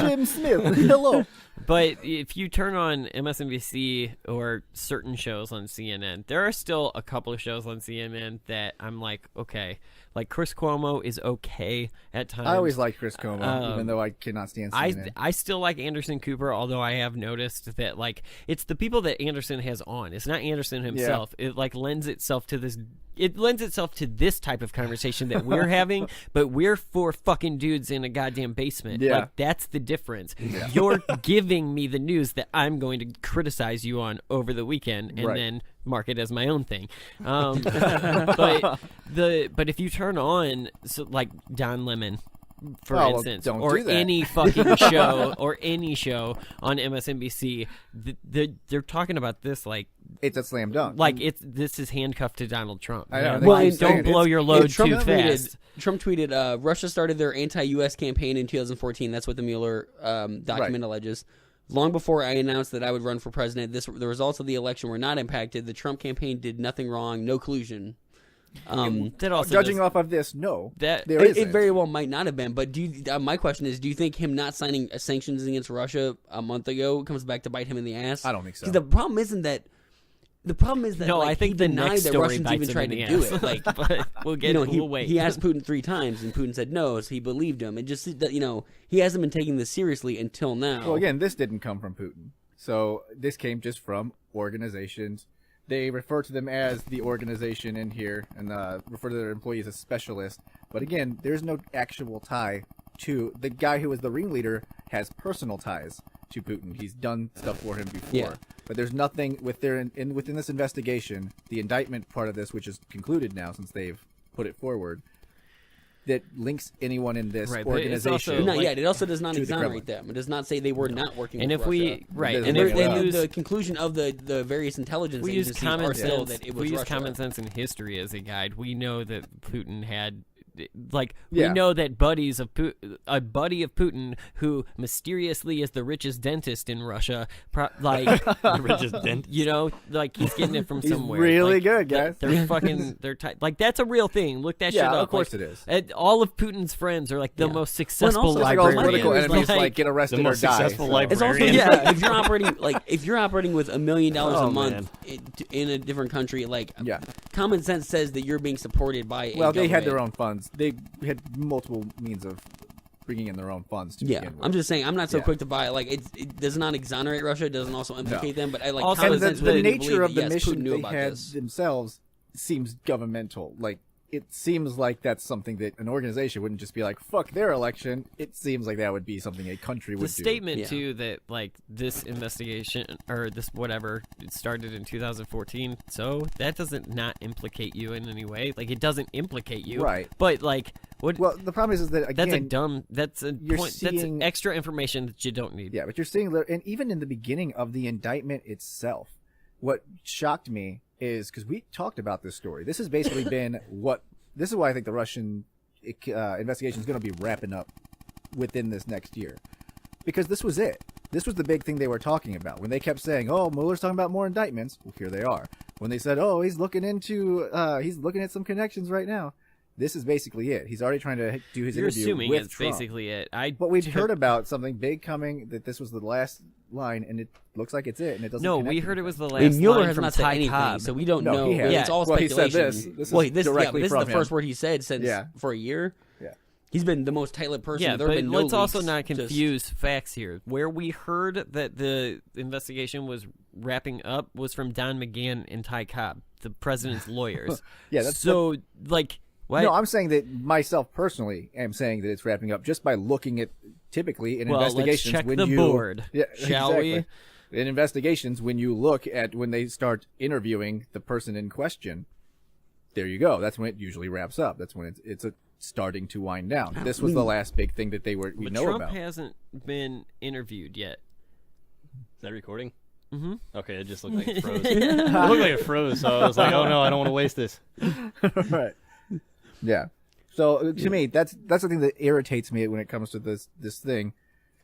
Jim Smith. Hello. But if you turn on MSNBC or certain shows on CNN, there are still a couple of shows on CNN that I'm like, okay. Like, Chris Cuomo is okay at times. I always like Chris Cuomo, even though I cannot stand CNN. I still like Anderson Cooper, although I have noticed that, like, it's the people that Anderson has on. It's not Anderson himself. Yeah. It, like, lends itself to this... It lends itself to this type of conversation that we're having, but we're 4 fucking dudes in a goddamn basement. Yeah. Like, that's the difference. Yeah. You're giving me the news that I'm going to criticize you on over the weekend and then mark it as my own thing. But if you turn on, like, Don Lemon for well, instance, don't or do that. any fucking show, or any show on MSNBC, they're talking about this like it's a slam dunk. Like this is handcuffed to Donald Trump. I know. Well, don't blow your load too fast. Trump tweeted, Russia started their anti-U.S. campaign in 2014. That's what the Mueller document alleges. Long before I announced that I would run for president, the results of the election were not impacted. The Trump campaign did nothing wrong. No collusion. Judging off of this, no, it very well might not have been. But my question is, do you think him not signing sanctions against Russia a month ago comes back to bite him in the ass? I don't think so. The problem isn't that. The problem is that no, like, I think he the denied next that story Russians bites even him tried in to the do ass. it. Like, but we'll get. We'll wait. He asked Putin 3 times, and Putin said no, so he believed him. And just he hasn't been taking this seriously until now. Well, again, this didn't come from Putin, so this came just from organizations. They refer to them as the organization in here, and refer to their employees as specialists. But again, there's no actual tie to the guy who was the ringleader. Has personal ties to Putin. He's done stuff for him before. Yeah. But there's nothing within this investigation, the indictment part of this, which is concluded now since they've put it forward, that links anyone in this organization. Not yet. It also does not exonerate them. It does not say they were not working with Russia. And the conclusion of the various intelligence agencies are still that it was we use Russia. common sense and history as a guide. We know that Putin had. We know that a buddy of Putin who mysteriously is the richest dentist in Russia, the richest dentist. He's getting it from somewhere. Really good, guys. They're like that's a real thing. Look that shit up. Of course it is. All of Putin's friends are like the most successful librarians. Political enemies like get arrested the most or die. Successful so. librarians. It's also if you're operating with $1 million a month in a different country, common sense says that you're being supported by a government. They had their own funds. They had multiple means of bringing in their own funds to begin with. I'm just saying I'm not so quick to buy it. It does not exonerate Russia. It doesn't also implicate them. But I like also common sense. The nature of the mission they had themselves seems governmental. Like it seems like that's something that an organization wouldn't just be like, fuck their election. It seems like that would be something a country would do. The statement, too, that, this investigation, or this whatever, it started in 2014, so that doesn't not implicate you in any way. It doesn't implicate you. Right. But, what... Well, the problem is that, again... That's extra information that you don't need. Yeah, but you're seeing... And even in the beginning of the indictment itself, what shocked me is because we talked about this story. This has basically been this is why I think the Russian investigation is going to be wrapping up within this next year, because this was it. This was the big thing they were talking about when they kept saying, "Oh, Mueller's talking about more indictments." Well, here they are. When they said, "Oh, he's looking at some connections right now." This is basically it. He's already trying to do his interview assuming with it's Trump. Basically it. But we've heard about something big coming, that this was the last line, and it looks like it's it, and it doesn't. No, connect we heard it was the last line Mueller has from not said Ty anything, Cobb. so we don't know. He has. Yeah, it's all speculation. He said this. This is directly this from is the first him. word he said since for a year. Yeah. He's been the most tight-lipped person. Yeah, there but have been no let's also leaks, not confuse facts here. Where we heard that the investigation was wrapping up was from Don McGahn and Ty Cobb, the president's lawyers. Yeah, that's so What? No, I'm saying that myself personally am saying that it's wrapping up just by looking at typically in investigations. Let's check when the you, board, yeah, shall exactly. In investigations, when you look at when they start interviewing the person in question, there you go. That's when it usually wraps up. That's when it's starting to wind down. This was the last big thing that we know Trump about. Trump hasn't been interviewed yet. Is that recording? Mm-hmm. Okay, it just looked like it froze. It looked like it froze, so I was like, oh no, I don't want to waste this. Right. Yeah. So to me, that's the thing that irritates me when it comes to this thing.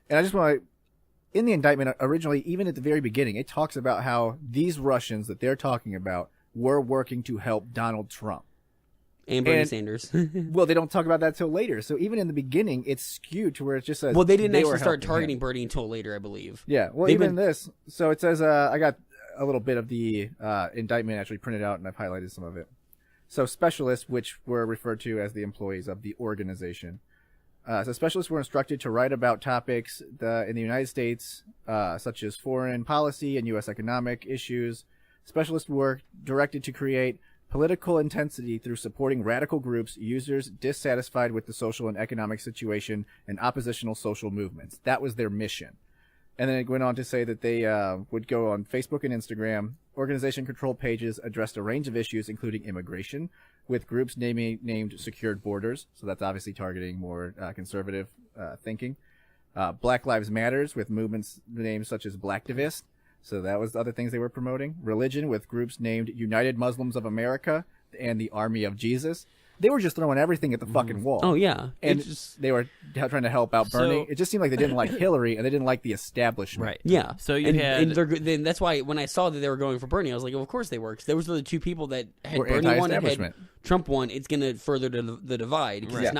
And I just want to, in the indictment originally, even at the very beginning, it talks about how these Russians that they're talking about were working to help Donald Trump. And Bernie Sanders. Well, they don't talk about that till later. So even in the beginning, it's skewed to where it just says. Well, they didn't actually start targeting Bernie until later, I believe. Yeah. Well, this. So it says, I got a little bit of the indictment actually printed out, and I've highlighted some of it. So specialists, which were referred to as the employees of the organization. So specialists were instructed to write about topics in the United States, such as foreign policy and U.S. economic issues. Specialists were directed to create political intensity through supporting radical groups, users dissatisfied with the social and economic situation, and oppositional social movements. That was their mission. And then it went on to say that they would go on Facebook and Instagram. Organization control pages addressed a range of issues, including immigration, with groups named Secured Borders. So that's obviously targeting more conservative thinking. Black Lives Matters, with movements named such as Blacktivist. So that was the other things they were promoting. Religion, with groups named United Muslims of America and the Army of Jesus. They were just throwing everything at the fucking wall. Oh, yeah. And they were trying to help out Bernie. So- it just seemed like they didn't like Hillary and they didn't like the establishment. Right. Yeah. So you and, had- and then that's why when I saw that they were going for Bernie, I was like, well, of course they were. 'Cause those were the two people that had Were Bernie won and had anti-establishment. Trump won. It's going to further the divide because Right. it's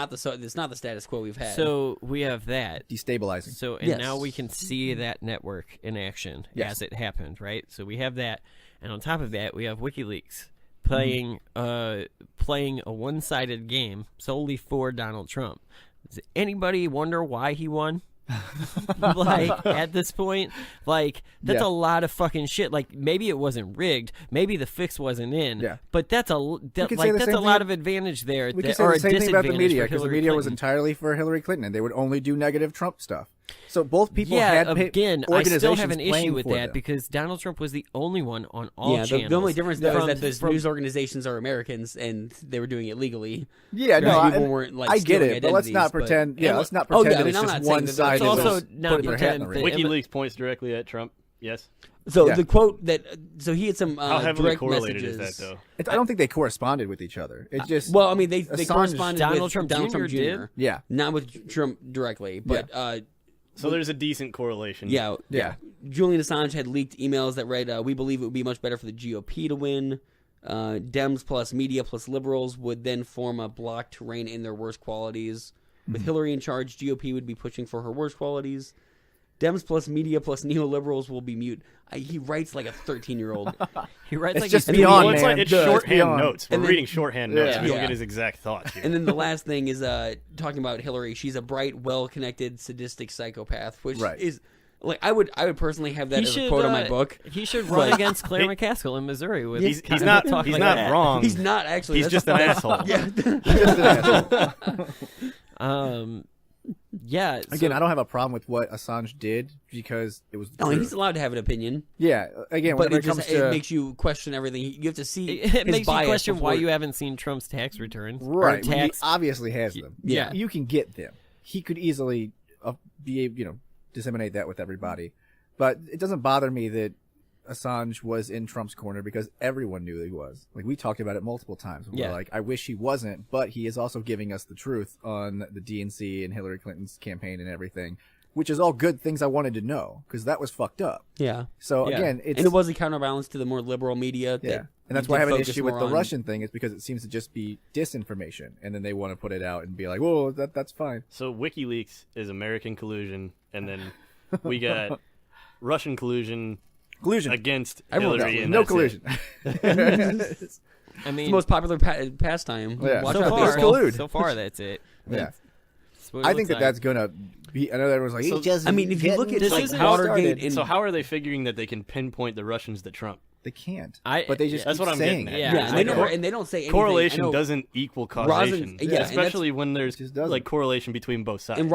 not the status quo we've had. So we have that. Destabilizing. So and Yes. now we can see that network in action Yes. as it happened, right? So we have that, and on top of that, we have WikiLeaks playing a one-sided game solely for Donald Trump. Does anybody wonder why he won? Like at this point, like that's Yeah. a lot of fucking shit. Like maybe it wasn't rigged, maybe the fix wasn't in. Yeah. But that's a could say the that's same a lot thing- of advantage there. We that, could say or the a same thing about the disadvantage media for because the Hillary media was Clinton. entirely for Hillary Clinton and they would only do negative Trump stuff. So both people Yeah, had again, I organizations still have an issue playing with for that them. because Donald Trump was the only one on all yeah, channels. the only difference though is From- that those from- news organizations are Americans and they were doing it legally. Yeah, no, Right? People weren't, like, I get stealing it, but let's not identities, but- pretend. Yeah, And- let's not oh, pretend yeah, I that mean, it's I'm just not saying one that side. It's of also this not putting their hat in the pretend ring. that- WikiLeaks points directly at Trump. Yes. So Yeah. the quote that he had some How heavily direct correlated messages. is that, though? I don't think they corresponded with each other. It just Well, I mean, they Assange- corresponded Donald with Trump Donald Jr. Trump Jr. did? Yeah. Not with Trump directly, but So there's a decent correlation. yeah. Yeah. Julian Assange had leaked emails that read, "We believe it would be much better for the GOP to win. Dems plus media plus liberals would then form a bloc to rein in their worst qualities. With Hillary in charge, GOP would be pushing for her worst qualities. Dems plus media plus neoliberals will be mute." He writes like a 13-year-old. He writes It's like just he's beyond, Well, it's man. like it's Duh, it's shorthand beyond. notes. We're And then- reading shorthand notes. Yeah. We don't Yeah. get his exact thoughts here. And then the last thing is talking about Hillary. She's a bright, well-connected, sadistic psychopath, which Right. is like I would personally have that He as should, a quote on my book. He should run But- against Claire McCaskill in Missouri. With He's kind of not talk like that. wrong. He's not actually. He's That's just an the- asshole. Yeah. Just an asshole. Yeah. Again, so- I don't have a problem with what Assange did because it was. Oh, true. he's allowed to have an opinion, Yeah. Again, but whenever it it comes just to it makes you question everything. You have to see. It his makes you bias question why before- you haven't seen Trump's tax returns. right, Or when he tax. obviously has them. Yeah. You can get them. He could easily be able, disseminate that with everybody. But it doesn't bother me that Assange was in Trump's corner because everyone knew he was. Like, we talked about it multiple times. We're Yeah. like, I wish he wasn't, but he is also giving us the truth on the DNC and Hillary Clinton's campaign and everything, which is all good things I wanted to know because that was fucked up. Yeah. So Yeah. again, it's And it was a counterbalance to the more liberal media. yeah, That and that's did why I have an focus issue with more the on- Russian thing is because it seems to just be disinformation, and then they want to put it out and be like, "Whoa, that's fine." So WikiLeaks is American collusion, and then we got Russian collusion Collusion against Everyone Hillary. does. And no that's it. collusion. I It's mean, the most popular pastime. Yeah. Watch so out, far, people. collude. so far that's it. Yeah, That's what it I looks think that like. that's gonna be. I know everyone's like, So- "He just." I mean, if you look at This like isn't Watergate and So how are they figuring that they can pinpoint the Russians to Trump? they can't. I- but they just That's keep what I'm saying getting that. at. Yeah, yeah, and I they know. never and they don't say anything. Correlation I know doesn't equal causation. Rosen- yeah, and especially when there's just doesn't. like correlation between both sides. And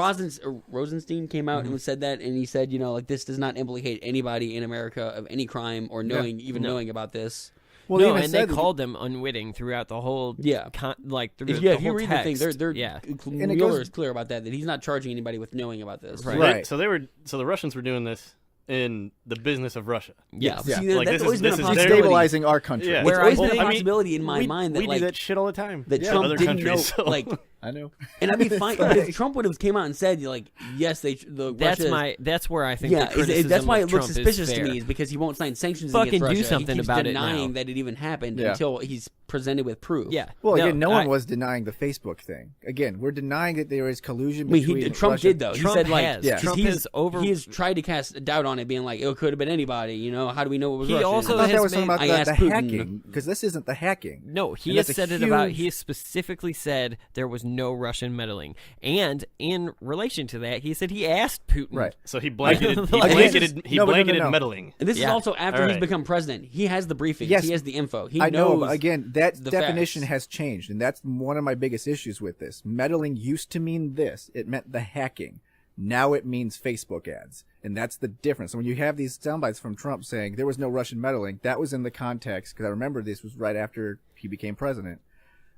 Rosenstein came out and said that, and he said, like this does not implicate anybody in America of any crime or knowing about this. Well, no, even and they said- called them unwitting throughout the whole. Yeah. Through If, the if you whole read text. the thing, they're yeah. And it Mueller goes- is clear about that he's not charging anybody with knowing about this. Right. Right. So the Russians were doing this in the business of Russia. Yeah, Yeah. See, Like, that's this always is- been a this is possibility. destabilizing our country. Yeah. It's Where always I been a think- possibility in my mind that we like do that shit all the time. that Yeah. Trump Other didn't know, countries, so- like, I know. and I'd be fine. But if Trump would have came out and said, like, yes, that's where I think yeah, the criticism that's why of it looks Trump suspicious is to fair. me is because he won't sign sanctions Fucking against do Russia. something he keeps about it denying now. that it even happened Yeah. until he's presented with proof. Yeah. Well, No, again, no one I- was denying the Facebook thing. Again, we're denying that there is collusion I mean, between Trump Russia. did though. Trump he said like, has. Yeah. 'cause Trump he's, has over- he has tried to cast doubt on it, being like, it could have been anybody. How do we know it was He Russian? also I thought has that was something made- about I the asked Putin. hacking because this isn't the hacking. No, he And has that's a said it about. huge- He has specifically said there was no Russian meddling, and in relation to that, he said he asked Putin. Right. So he blanketed. Like, he this blanketed. is- He no, but no, no, blanketed no. meddling. And this is Yeah. also after All he's right. become president. He has the briefings. Yes. He has the info. He I know, knows. but again, that the definition facts. has changed, and that's one of my biggest issues with this. Meddling used to mean this; it meant the hacking. Now it means Facebook ads. And that's the difference. So when you have these soundbites from Trump saying there was no Russian meddling, that was in the context, because I remember this was right after he became president.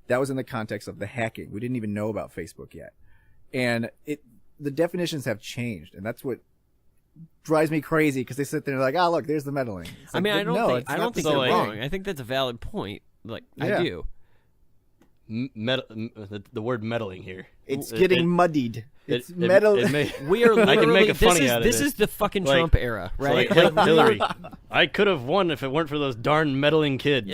That was in the context of the hacking. We didn't even know about Facebook yet. And the definitions have changed. And that's what drives me crazy, because they sit there and they're like, oh, look, there's the meddling. It's like, I don't think they're wrong. I think that's a valid point. Like, Yeah. I do. The word meddling here. It's getting muddied. It's it meddling. We are literally, I can make a funny out of this is the fucking Like- Trump era, right? Like Hillary. I could have won if it weren't for those darn meddling kids.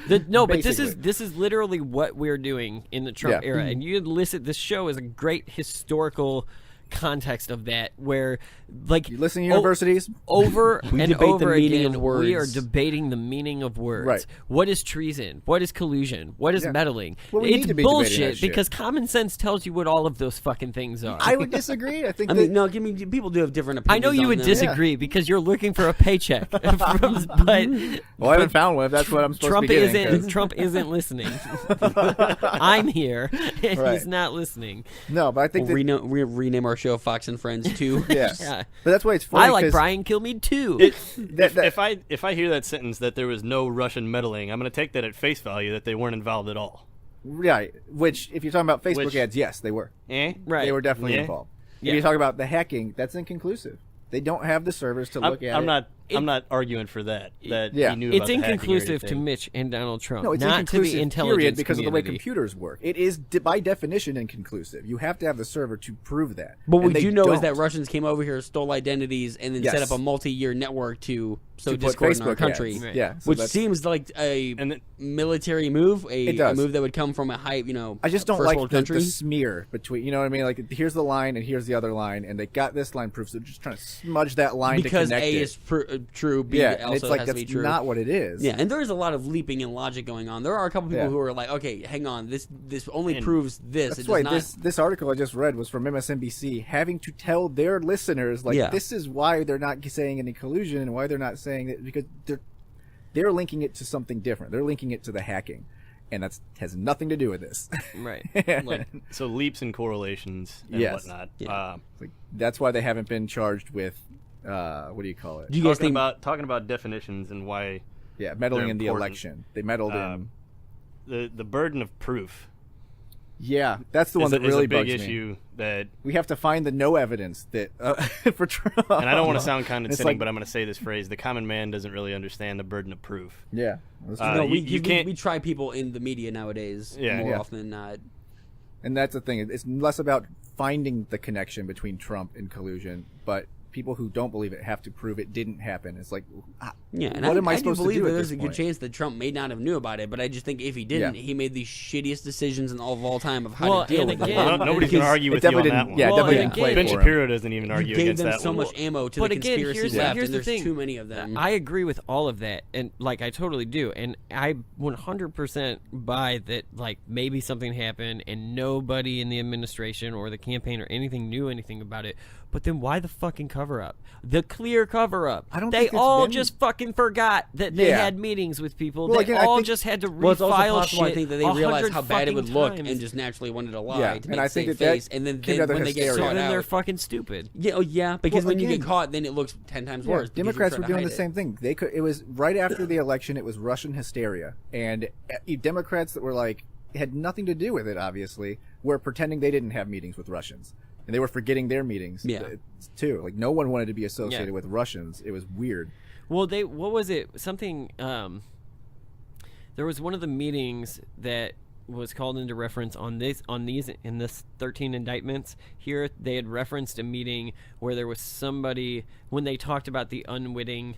But Basically. this is literally what we're doing in the Trump era, and you elicit this show is a great historical context of that, where like You listen to universities? over We and debate the over meaning again, of we are words. debating the meaning of words. Right. What is treason? What is collusion? What is Yeah. meddling? Well, we It's need to be debating that bullshit shit. because common sense tells you what all of those fucking things are. I would disagree. I think I mean, no, people do have different I opinions. know you on would them. disagree because you're looking for a paycheck, but Well, I haven't found one if that's what I'm supposed Trump to be getting. isn't Trump isn't listening. I'm here, and Right. he's not listening. No, but I think We'll that, rename our show Fox and Friends 2. yes. Yeah. But that's why it's funny. I like 'cause Brian Kilmeade too. If I hear that sentence that there was no Russian meddling, I'm going to take that at face value that they weren't involved at all. Right. Which, if you're talking about Facebook Which- ads, yes, they were. Eh? Right. They were definitely Yeah. involved. Yeah. If you talk about the hacking, that's inconclusive. They don't have the servers to look at I'm it. I'm not arguing for that. That Yeah. he knew about It's the hacking or inconclusive to anything. Mitch and Donald Trump, No, it's not to inconclusive, the intelligence period, because of the way community. computers work. It is, by definition, inconclusive. You have to have the server to prove that. But what And we they do know is don't. that Russians came over here, stole identities, and then set Yes. up a multi-year network to sow To put discord in our Facebook country. ads. Yeah, so which that's- seems like a And then- military move, It a does. move that would come from a high, I just don't first like world the country. smear between, you know what I mean? Like, here's the line and here's the other line, and they got this line proof, so they're just trying to smudge that line because to connect A it. is true, B Yeah, and also it's like has to that's be true. not what it is. Yeah, and there is a lot of leaping in logic going on. There are a couple people Yeah. who are like, okay, hang on, this only And proves this. That's it why does not. this article I just read was from MSNBC, having to tell their listeners, like, Yeah. this is why they're not saying any collusion and why they're not saying that, because they're linking it to something different. They're linking it to the hacking, and that has nothing to do with this. Right. Like, so leaps and correlations and Yes. whatnot. Yeah. Like, that's why they haven't been charged with what do you call it? Do you guys think? Talking about definitions and why Yeah, meddling they're in the important. election. They meddled in. the burden of proof Yeah, that's the is one that is really a big bugs issue me. that. We have to find the no evidence that for Trump. And I don't want to sound condescending, like- but I'm going to say this phrase: the common man doesn't really understand the burden of proof. Yeah, that's No, true. we can't. try people in the media nowadays Yeah. more Yeah. often than not. And that's the thing. It's less about finding the connection between Trump and collusion, but people who don't believe it have to prove it didn't happen. It's like, Yeah, and what am I do supposed to believe do that at there's this a good point? chance that Trump may not have knew about it, but I just think if he didn't, Yeah. he made the shittiest decisions in all time of how Well, to deal and with again- it. Nobody's going to Because argue it with you on definitely that didn't- one. yeah, it Well, definitely and didn't play Ben for him. Shapiro doesn't even argue You gave against them that so one. much ammo to But the again, conspiracy here's left, the and there's thing. too many of them. I agree with all of that, and like I totally do, and I 100% buy that. Like maybe something happened, and nobody in the administration or the campaign or anything knew anything about it. But then why the fucking cover up? The clear cover up. I don't They think it's all been- just fucking forgot that they Yeah. had meetings with people. Well, they again, I all think- just had to Well, it's also refile possible, shit. I think, that they realized 100 how bad it would fucking look times. and just naturally wanted to lie Yeah, to and make I a think safe that face. And then came out of when they get hysteria. So caught then they're out, fucking stupid. yeah, because Well, when you get again- caught, then it looks 10 times Yeah, worse. because you Democrats try were to doing hide the it. same thing. They could. It was right after the election. It was Russian hysteria, and Democrats that were like had nothing to do with it. Obviously, were pretending they didn't have meetings with Russians, and they were forgetting their meetings. Yeah. Too. Like no one wanted to be associated Yeah. with Russians. It was weird. Well, what was it? Something. There was one of the meetings that was called into reference in this 13 indictments. Here, they had referenced a meeting where there was somebody when they talked about the unwitting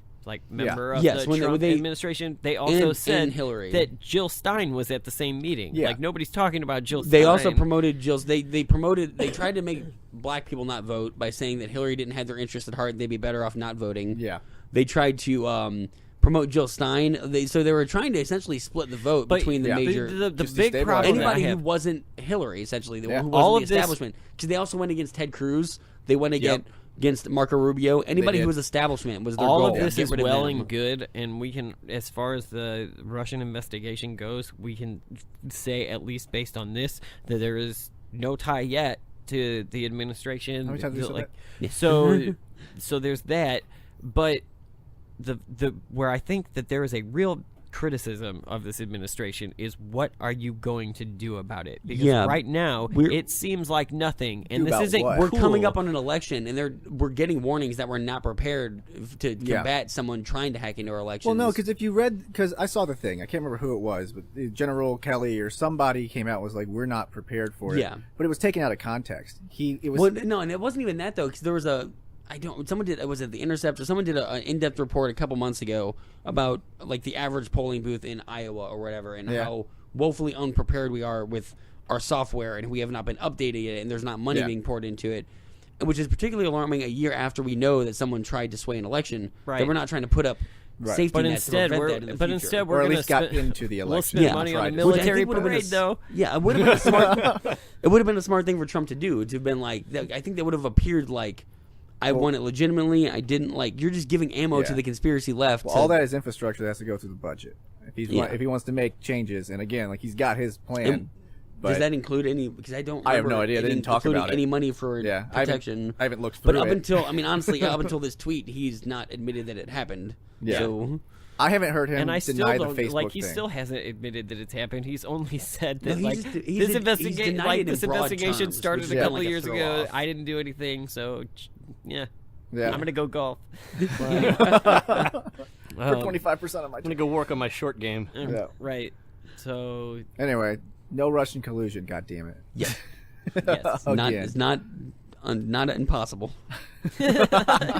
member of Yes, the when Trump they- administration. They also and said Hillary. that Jill Stein was at the same meeting. Yeah. Like nobody's talking about Jill Stein. They also promoted Jill's. They tried to make black people not vote by saying that Hillary didn't have their interests at heart and they'd be better off not voting. Yeah. They tried to promote Jill Stein. So they were trying to essentially split the vote But between the yeah. major. the Just big destabilize problem that I anybody who have. wasn't Hillary, essentially, Yeah. who All wasn't of the this- establishment. Because they also went against Ted Cruz. They went against Marco Rubio. Anybody did. who was establishment was their All goal. of this Get is rid of well them. and good, and we can, as far as the Russian investigation goes, we can say, at least based on this, that there is no tie yet to the administration. How many times have you Like, so there's that, but the where I think that there is a real criticism of this administration is what are you going to do about it? Because right now it seems like nothing, and this isn't. We're coming up on an election, and we're getting warnings that we're not prepared to combat someone trying to hack into our elections. Well, no, because if you read, because I saw the thing, I can't remember who it was, but General Kelly or somebody came out and was like, "We're not prepared for it." Yeah, but it was taken out of context. It was no, and it wasn't even that though, because there was someone did, was it The Intercept, or someone did an in-depth report a couple months ago about like the average polling booth in Iowa or whatever, and how woefully unprepared we are with our software, and we have not been updating it, and there's not money being poured into it, which is particularly alarming a year after we know that someone tried to sway an election. That we're not trying to put up safety nets to prevent that in the future. Instead we're or at going least got into the election. We'll spend money on a military parade, though. Yeah, it would have been a smart. It would have been a smart thing for Trump to do. To have been like, I think they would have appeared like, I won it legitimately. I didn't like. You're just giving ammo to the conspiracy left. Well, all that is infrastructure that has to go through the budget. If he wants to make changes, and again, like he's got his plan. Does that include any? Because I don't. I have no idea. They didn't talk about any money for protection. I haven't looked through it. But up until, I mean, honestly, up until this tweet, he's not admitted that it happened. Yeah. So I haven't heard him deny the Facebook like he thing. still hasn't admitted that it's happened. He's only said that he's this investigation started a couple years ago. Off. I didn't do anything, so yeah. Yeah. I'm gonna go golf. For 25% of my time. I'm gonna go work on my short game. Yeah. Right. So anyway, no Russian collusion. God damn it. Yeah. Yes. It's not impossible.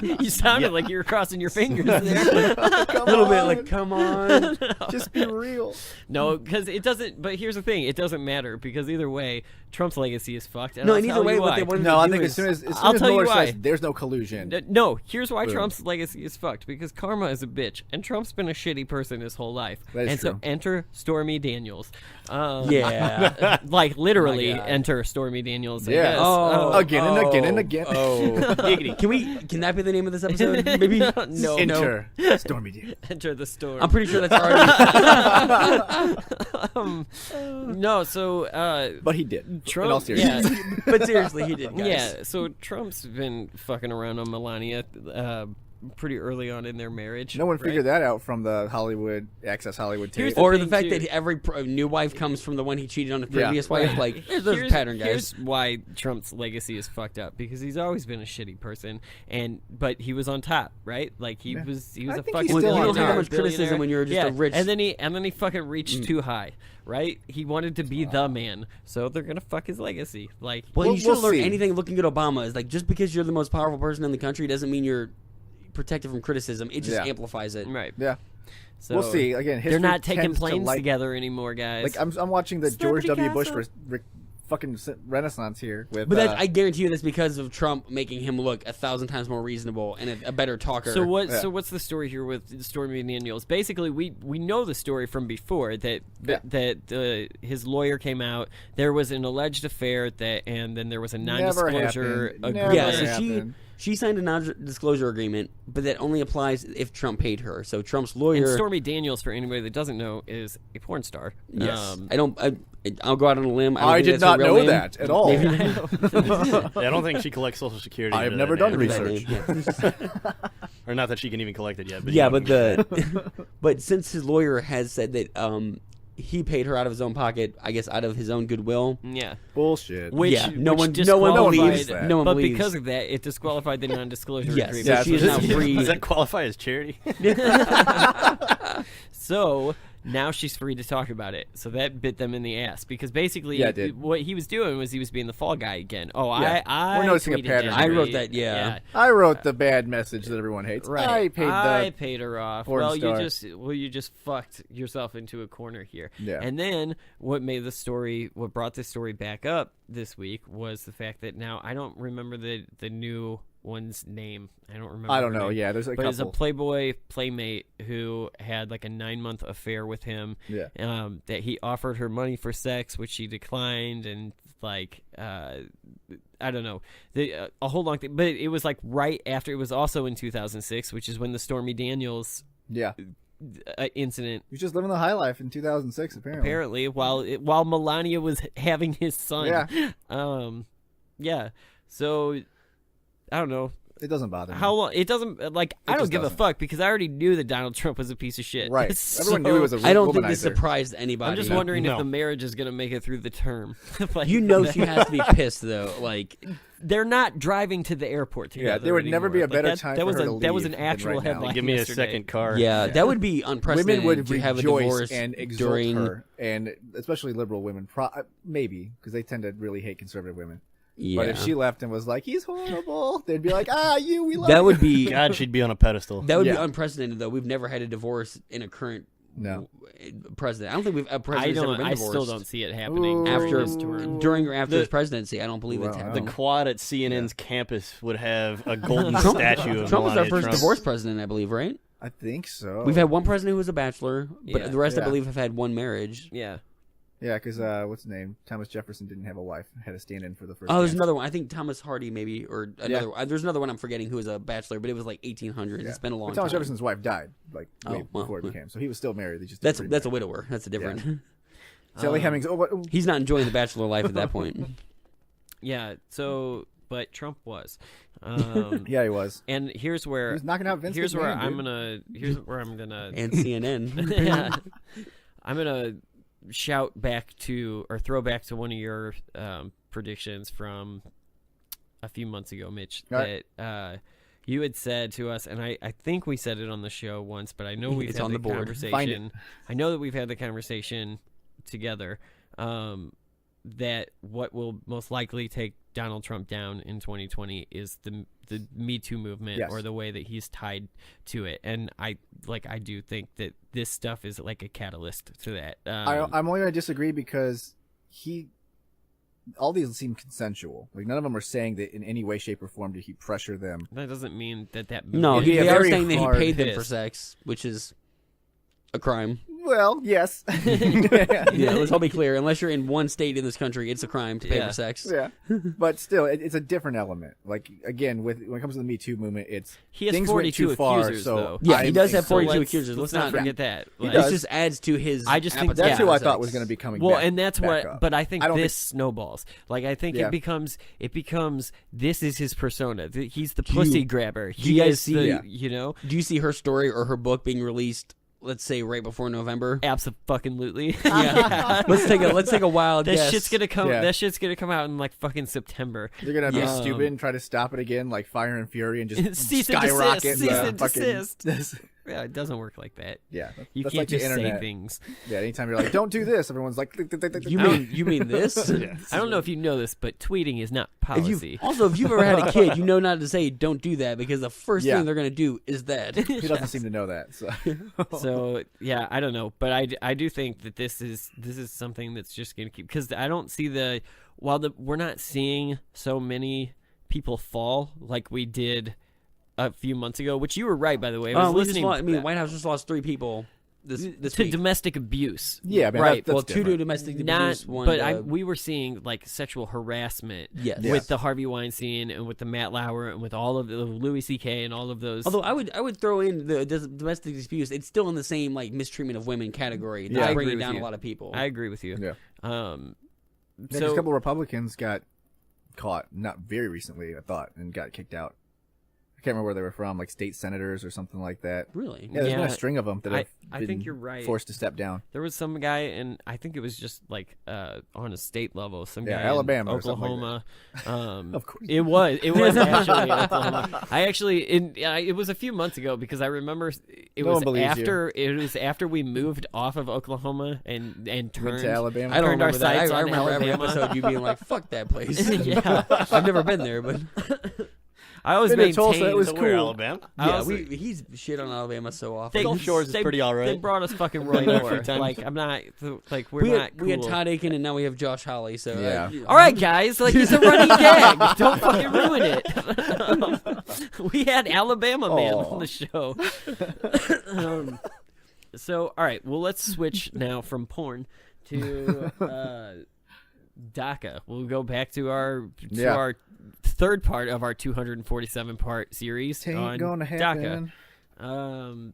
You sounded like you were crossing your fingers there. A little bit like, come on. Just be real. No, because it doesn't. But here's the thing: it doesn't matter because either way, Trump's legacy is fucked. And No, I'll and either tell way, you what why. they wanted No, to I do think is, as soon as I'll tell you Mueller why. says there's no collusion. No, here's why Boom. Trump's legacy is fucked because karma is a bitch, and Trump's been a shitty person his whole life. That is and true. so enter Stormy Daniels. Yeah. Like literally enter Stormy Daniels. I Yeah. guess. Again and again and again. Giggity. Can that be the name of this episode? Maybe No. Enter Stormy Daniels. Enter the storm. I'm pretty sure that's already. No, so But he did. Trump. In all seriousness. Yeah, But seriously, he did, guys. yeah. So Trump's been fucking around on Melania pretty early on in their marriage. No one figured that out from the Access Hollywood tape. Here's Or the thing, fact too. that every new wife comes from the one he cheated on his previous Right. wife. Like, there's a pattern, guys. Here's why Trump's legacy is fucked up because he's always been a shitty person, but he was on top, right? Like he was I a think fucking he's still you don't on have top. much criticism when you're just a rich. and then he fucking reached too high, right? He wanted to be the man, so they're gonna fuck his legacy. Like, Well, you should we'll learn see. anything looking at Obama is like, just because you're the most powerful person in the country doesn't mean you're protected from criticism. It just amplifies it. right? Yeah. So We'll see. Again, history they're not taking tends to planes like- together anymore, guys. Like I'm watching the Celebrity George W. Bush gossip. fucking renaissance here with. But I guarantee you that's because of Trump making him look 1,000 times more reasonable and a better talker. So what? Yeah. So what's the story here with Stormy Daniels? Basically, we know the story from before that his lawyer came out. There was an alleged affair and then there was a non-disclosure happened. agreement. Never so happened. she signed a non-disclosure agreement, but that only applies if Trump paid her. So Trump's lawyer. And Stormy Daniels, for anybody that doesn't know, is a porn star. Yes. I'll go out on a limb. I did not know that at all. I don't think she collects Social Security. I have under never that done name. research. Or not that she can even collect it yet. But Yeah, but since his lawyer has said that he paid her out of his own pocket, I guess out of his own goodwill. Yeah. Bullshit. Which, no one believes that. No one but believes. because of that, it disqualified the non-disclosure Yes, agreement. so she is now free. Does that qualify as charity? So now she's free to talk about it. So that bit them in the ass because basically Yeah, it did. what he was doing was he was being the fall guy again. Oh, Yeah. I We're noticing a tweeted pattern. Hillary. I wrote that, yeah. I wrote the bad message that everyone hates. Right. I paid paid her off. porn Well, star. you just fucked yourself into a corner here. Yeah. And then what brought this story back up this week was the fact that now I don't remember the new one's name. I don't remember. I don't her know. name. Yeah, there's a but couple. it's a Playboy playmate who had like a 9-month affair with him. Yeah. That he offered her money for sex, which she declined, and like I don't know, a whole long thing. But it was like right after. It was also in 2006, which is when the Stormy Daniels incident. He was just living the high life in 2006, apparently. While Melania was having his son. Yeah. Yeah. So I don't know. It doesn't bother me. How long? It doesn't like. I don't just give doesn't. a fuck because I already knew that Donald Trump was a piece of shit. Right. So, Everyone knew he was a I don't think womanizer. this surprised anybody. I'm just wondering No. if the marriage is gonna make it through the term. Like, You know she has to be pissed though. Like they're not driving to the airport together. Yeah, there would never be a anymore. better Like, time that for was her a, to That was leave an than actual right now. headline. Give me yesterday. a second car. yeah, that would be unprecedented Women would to have a rejoice divorce and exalt during. her, and especially liberal women, maybe because they tend to really hate conservative women. Yeah. But if she left and was like, "He's horrible," they'd be like, we love that you." would be God, she'd be on a pedestal. that would be Yeah. unprecedented though. We've never had a divorce in a current No. president. I don't think a I president's ever been I divorced. still don't see it happening After during during or after The- his presidency. I don't believe it's Well, happening. The quad at CNN's campus would have a golden Trump, statue of Trump was our Melania first Trump. divorce president, I believe, right? I think so. We've had one president who was a bachelor, but Yeah. the rest, I Yeah. believe, have had one marriage. Yeah. Yeah, because what's his name? Thomas Jefferson didn't have a wife. Had a stand-in for the first. Oh, there's chance. another one. I think Thomas Hardy, maybe, or another. There's another one I'm forgetting who was a bachelor, but it was like 1800s. Yeah. It's been a long But Thomas time. Jefferson's wife died like way Oh, well. before it became. So he was still married. They just That's didn't a remarry. widower. That's a different. Sally Hemings. Oh, what? He's not enjoying the bachelor life at that point. Yeah. So, but Trump was. Yeah, he was. And here's where He was knocking out Vince Here's where McMahon, I'm dude. gonna. Here's where I'm gonna. And CNN. Yeah. I'm gonna shout back to or throw back to one of your predictions from a few months ago, Mitch. All right. That you had said to us, and I think we said it on the show once, but I know we've It's had on the the board. conversation. Find it. I know that we've had the conversation together. That what will most likely take Donald Trump down in 2020 is the Me Too movement, Yes. or the way that he's tied to it. And I do think that this stuff is like a catalyst to that. I'm only going to disagree because all these seem consensual. Like none of them are saying that in any way, shape, or form did he pressure them. That doesn't mean that No, It'd be a they are very saying that he hard paid them for piss. sex, which is a crime. Well, yes. Yeah, let's all be clear. Unless you're in one state in this country, it's a crime to pay Yeah. for sex. Yeah, but still, it's a different element. Like again, when it comes to the Me Too movement, it's He has things 42 went too far. accusers, So though. Yeah, he does have So 42 let's- accusers. Let's Let's not forget that. He Like, does. This just adds to his. I just think appetite that's for who I sex. thought was going to be coming. well, back, and that's back what. up. But I think don't this snowballs. Like I think Yeah. it becomes this is his persona. He's the pussy grabber. do you guys is see- the, Yeah. you know, Do you see her story or her book being released? Let's say right before November. abso-fucking-lutely. Yeah. let's take a wild That guess. shit's gonna come. Yeah. That shit's gonna come out in like fucking September. They're gonna be Yeah. stupid and try to stop it again, like Fire and Fury, and just Cease and skyrocket. desist, the cease and fucking- desist. Yeah, it doesn't work like that. Yeah, You that's can't like the just say internet. things. Yeah, anytime you're like, "Don't do this," everyone's like, "Click, click, click, click, You click." mean this? I don't know if you know this, but tweeting is not policy. Also, if you've ever had a kid, you know not to say "don't do that" because the first Yeah. thing they're gonna do is that. He doesn't seem to know that. So, So yeah, I don't know, but I do think that this is something that's just gonna keep, because I don't see we're not seeing so many people fall like we did a few months ago, which you were right, by the way. I was listening. White House just lost 3 people this to week. domestic abuse. yeah, man, right. That's Well, 2 to different. domestic Not, abuse, 1 but to- we were seeing like sexual harassment Yes. Yeah. with the Harvey Weinstein and with the Matt Lauer and with all of the Louis C.K. and all of those. Although I would throw in the domestic abuse, it's still in the same like mistreatment of women category. Yeah, I Not agree bringing with down you. a lot of people. I agree with you. Yeah. Yeah, 'cause So a couple of Republicans got caught, not very recently, I thought, and got kicked out. I can't remember where they were from, like state senators or something like that. Really? Yeah, there's been Yeah. a string of them that have I been think you're right. forced to step down. there was some guy, and I think it was just like on a state level, some Yeah, guy Alabama in or something like Oklahoma. Of course. It was actually Oklahoma. I actually it was a few months ago, because I remember it No was one believes after we moved off of Oklahoma and Went turned to Alabama. I don't turned our remember that. sights I on remember every Alabama. episode you being like, "Fuck that place." Yeah. I've never been there, but I always Been to maintained Tulsa, it was So we're cool. Alabama. yeah, he's shit on Alabama so often. Gulf Shores is pretty all right. They brought us fucking Roy Been there a few Moore. times. Like I'm not like we're we not had, cool. we had Todd Aiken and now we have Josh Hawley. So Yeah. All right, guys, like it's a running gag. Don't fucking ruin it. We had Alabama Man Aw. on the show. So, all right, well, let's switch now from porn to DACA. We'll go back to our third part of our 247-part series Ain't on gonna DACA. happen.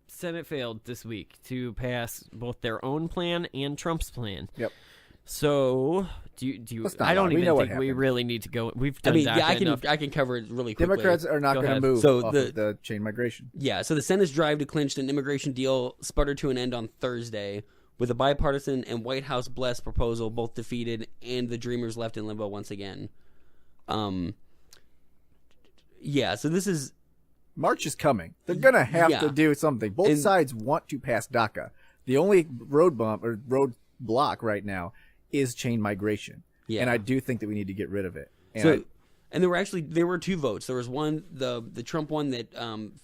Senate failed this week to pass both their own plan and Trump's plan. Yep. So Do you? Let's not I don't lie. We even know what think we happened. really need to go. We've I done. mean, yeah, DACA I can cover it really quickly. Democrats are not Go going to ahead. move So off of the chain migration. Yeah, so the Senate's drive to clinch an immigration deal sputtered to an end on Thursday, with a bipartisan and White House blessed proposal both defeated and the Dreamers left in limbo once again. Yeah, so this is... March is coming. They're going to have Yeah. to do something. Both sides want to pass DACA. The only road block right now is chain migration. Yeah. And I do think that we need to get rid of it. And there were two votes. There was one, the Trump one that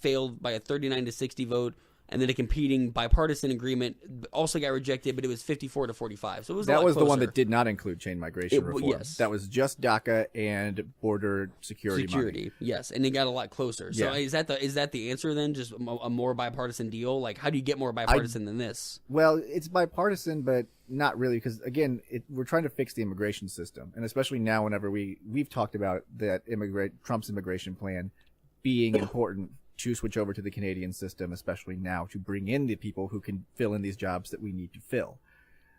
failed by a 39-60 vote, and then a competing bipartisan agreement also got rejected, but it was 54-45. So it was that was closer. the one that did not include chain migration reform. Yes. That was just DACA and border security money. Yes, and it got a lot closer. So Yeah. is that the answer then? Just a more bipartisan deal? Like, how do you get more bipartisan than this? Well, it's bipartisan, but not really, because again, we're trying to fix the immigration system, and especially now, whenever we've talked about that Trump's immigration plan being important to switch over to the Canadian system, especially now to bring in the people who can fill in these jobs that we need to fill.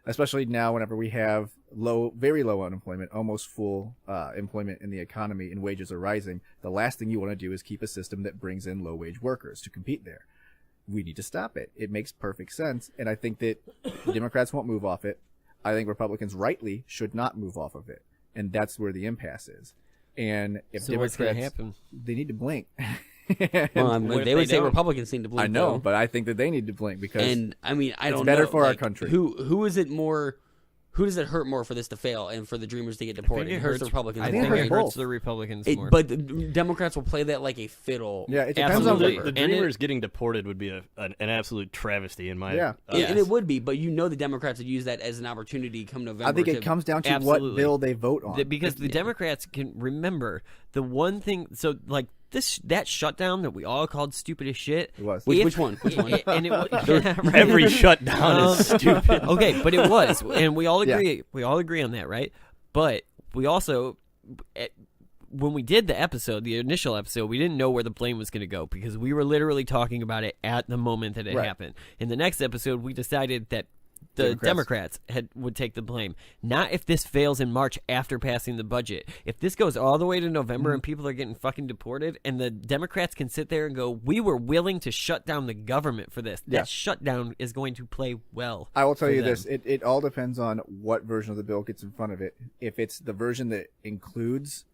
Especially now, whenever we have very low unemployment, almost full employment in the economy, and wages are rising, the last thing you want to do is keep a system that brings in low-wage workers to compete there. We need to stop it. It makes perfect sense, and I think that the Democrats won't move off it. I think Republicans rightly should not move off of it, and that's where the impasse is. And if So what's Democrats, gonna happen? They need to blink. Well, they would say Republicans need to blink. I know, though. but I think that they need to blink because And I mean, I it's don't better know, for our like, country. Who is it more? Who does it hurt more for this to fail and for the Dreamers to get deported? It hurts the Republicans. I more, think it right? hurts the Republicans more. But the Democrats will play that like a fiddle. Yeah, it depends on the Dreamers getting deported would be an absolute travesty in my And it would be, but the Democrats would use that as an opportunity come November. I think it comes down to what bill they vote on. Because the Democrats can remember the one thing. So, like that shutdown that we all called stupid as shit. It was. Which one? Which one? And it was, right? Every shutdown is stupid. Okay, but it was, and we all agree. We all agree on that, right? But we also, when we did the episode, the initial episode, we didn't know where the blame was going to go because we were literally talking about it at the moment that it happened. In the next episode, we decided that the Democrats would take the blame. Not if this fails in March after passing the budget. If this goes all the way to November and people are getting fucking deported, and the Democrats can sit there and go, we were willing to shut down the government for this. That shutdown is going to play well. I will tell you them. this. It all depends on what version of the bill gets in front of it. If it's the version that includes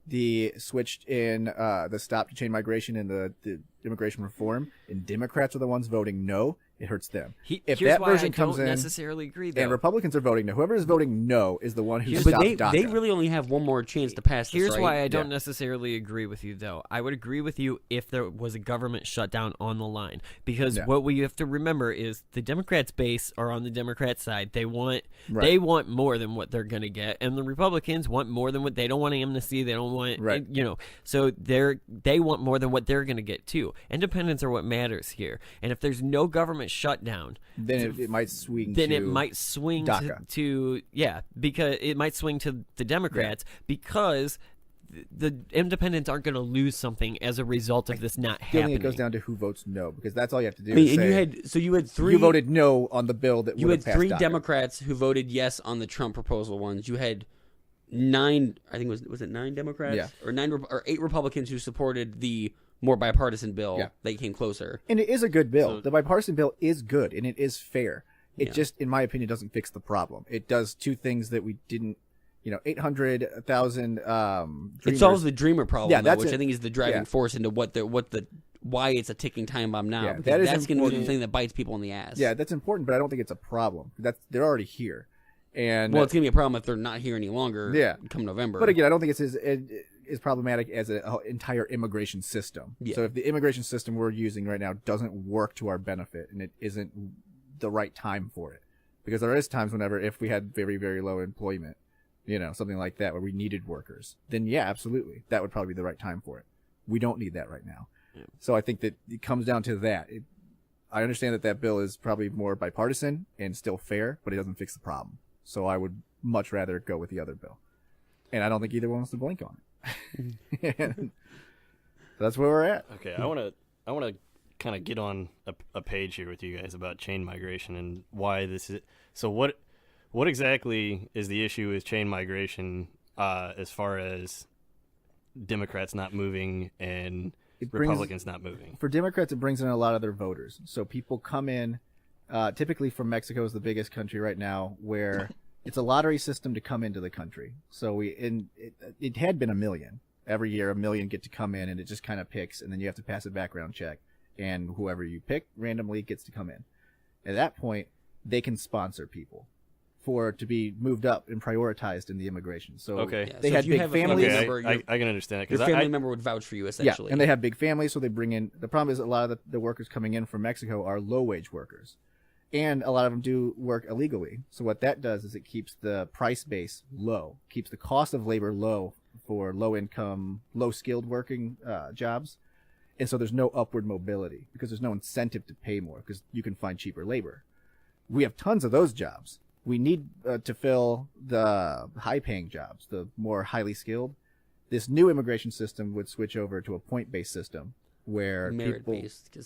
the switch in the stop to chain migration and the immigration reform, and Democrats are the ones voting no, it hurts them. If Here's that why version I comes don't in, necessarily agree, though. and Republicans are voting no, whoever is voting no is the one who But stopped they DACA. really only have one more chance to pass this, Here's right? why I don't necessarily agree with you, though. I would agree with you if there was a government shutdown on the line. Because what we have to remember is the Democrats' base are on the Democrat side. They want more than what they're going to get. And the Republicans want more than what they don't want amnesty. They don't want, so they want more than what they're going to get, too. Independents are what matters here. And if there's no government shutdown, then it might swing. Then to it might swing DACA. because it might swing to the Democrats because the independents aren't going to lose something as a result of this not I happening. think it goes down to who votes no, because that's all you have to do. I mean, is and say, you had three. You voted no on the bill that you would had have passed three DACA. Democrats who voted yes on the Trump proposal ones. You had 9. I think was it 9 Democrats? Yeah. or 8 Republicans who supported the more bipartisan bill that came closer. And it is a good bill. The bipartisan bill is good, and it is fair. It just, in my opinion, doesn't fix the problem. It does two things that we didn't, 800,000 It solves the Dreamer problem, that's which I think is the driving force into why it's a ticking time bomb now. Yeah, because that is that's going to be the important. thing that bites people in the ass. Yeah, that's important, but I don't think it's a problem. They're already here. And Well, it's going to be a problem if they're not here any longer come November. But again, I don't think it's as problematic as an entire immigration system. Yeah. So if the immigration system we're using right now doesn't work to our benefit and it isn't the right time for it, because there is times if we had very, very low employment, something like that where we needed workers, then yeah, absolutely. That would probably be the right time for it. We don't need that right now. Yeah. So I think that it comes down to that. I understand that bill is probably more bipartisan and still fair, but it doesn't fix the problem. So I would much rather go with the other bill. And I don't think either one wants to blink on it. So that's where we're at. Okay, I want to kind of get on a page here with you guys about chain migration and why this is. So what What exactly is the issue with chain migration as far as Democrats not moving and Republicans not moving? For Democrats, it brings in a lot of their voters. So people come in, typically from Mexico is the biggest country right now, where it's a lottery system to come into the country. So it had been 1 million. Every year, 1 million get to come in, and it just kind of picks, and then you have to pass a background check. And whoever you pick randomly gets to come in. At that point, they can sponsor people to be moved up and prioritized in the immigration. So they had big families. I can understand it. Your family member would vouch for you, essentially. Yeah, and they have big families, so they bring in. The problem is a lot of the workers coming in from Mexico are low-wage workers. And a lot of them do work illegally. So what that does is it keeps the price base low, keeps the cost of labor low for low-income, low-skilled working jobs. And so there's no upward mobility because there's no incentive to pay more because you can find cheaper labor. We have tons of those jobs. We need to fill the high-paying jobs, the more highly skilled. This new immigration system would switch over to a point-based system where merit-based,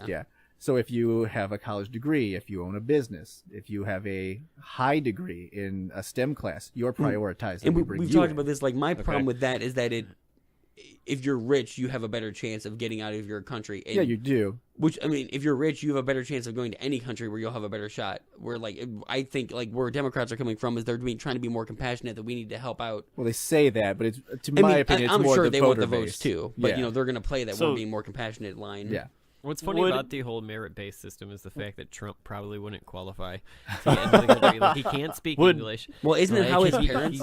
yeah. So if you have a college degree, if you own a business, if you have a high degree in a STEM class, you're prioritized. And we've talked about this. Like my problem with that is that if you're rich, you have a better chance of getting out of your country. And, yeah, you do. Which, I mean, if you're rich, you have a better chance of going to any country where you'll have a better shot. Where, like, I think, like, where Democrats are coming from is they're trying to be more compassionate, that we need to help out. Well, they say that, but my opinion, it's I'm more sure the they voter want the base. votes, too. But, you know, they're going to play that we're being more compassionate line. Yeah. What's funny about the whole merit-based system is the fact that Trump probably wouldn't qualify to get into the country. Like, he can't speak English. Well, isn't it how his parents?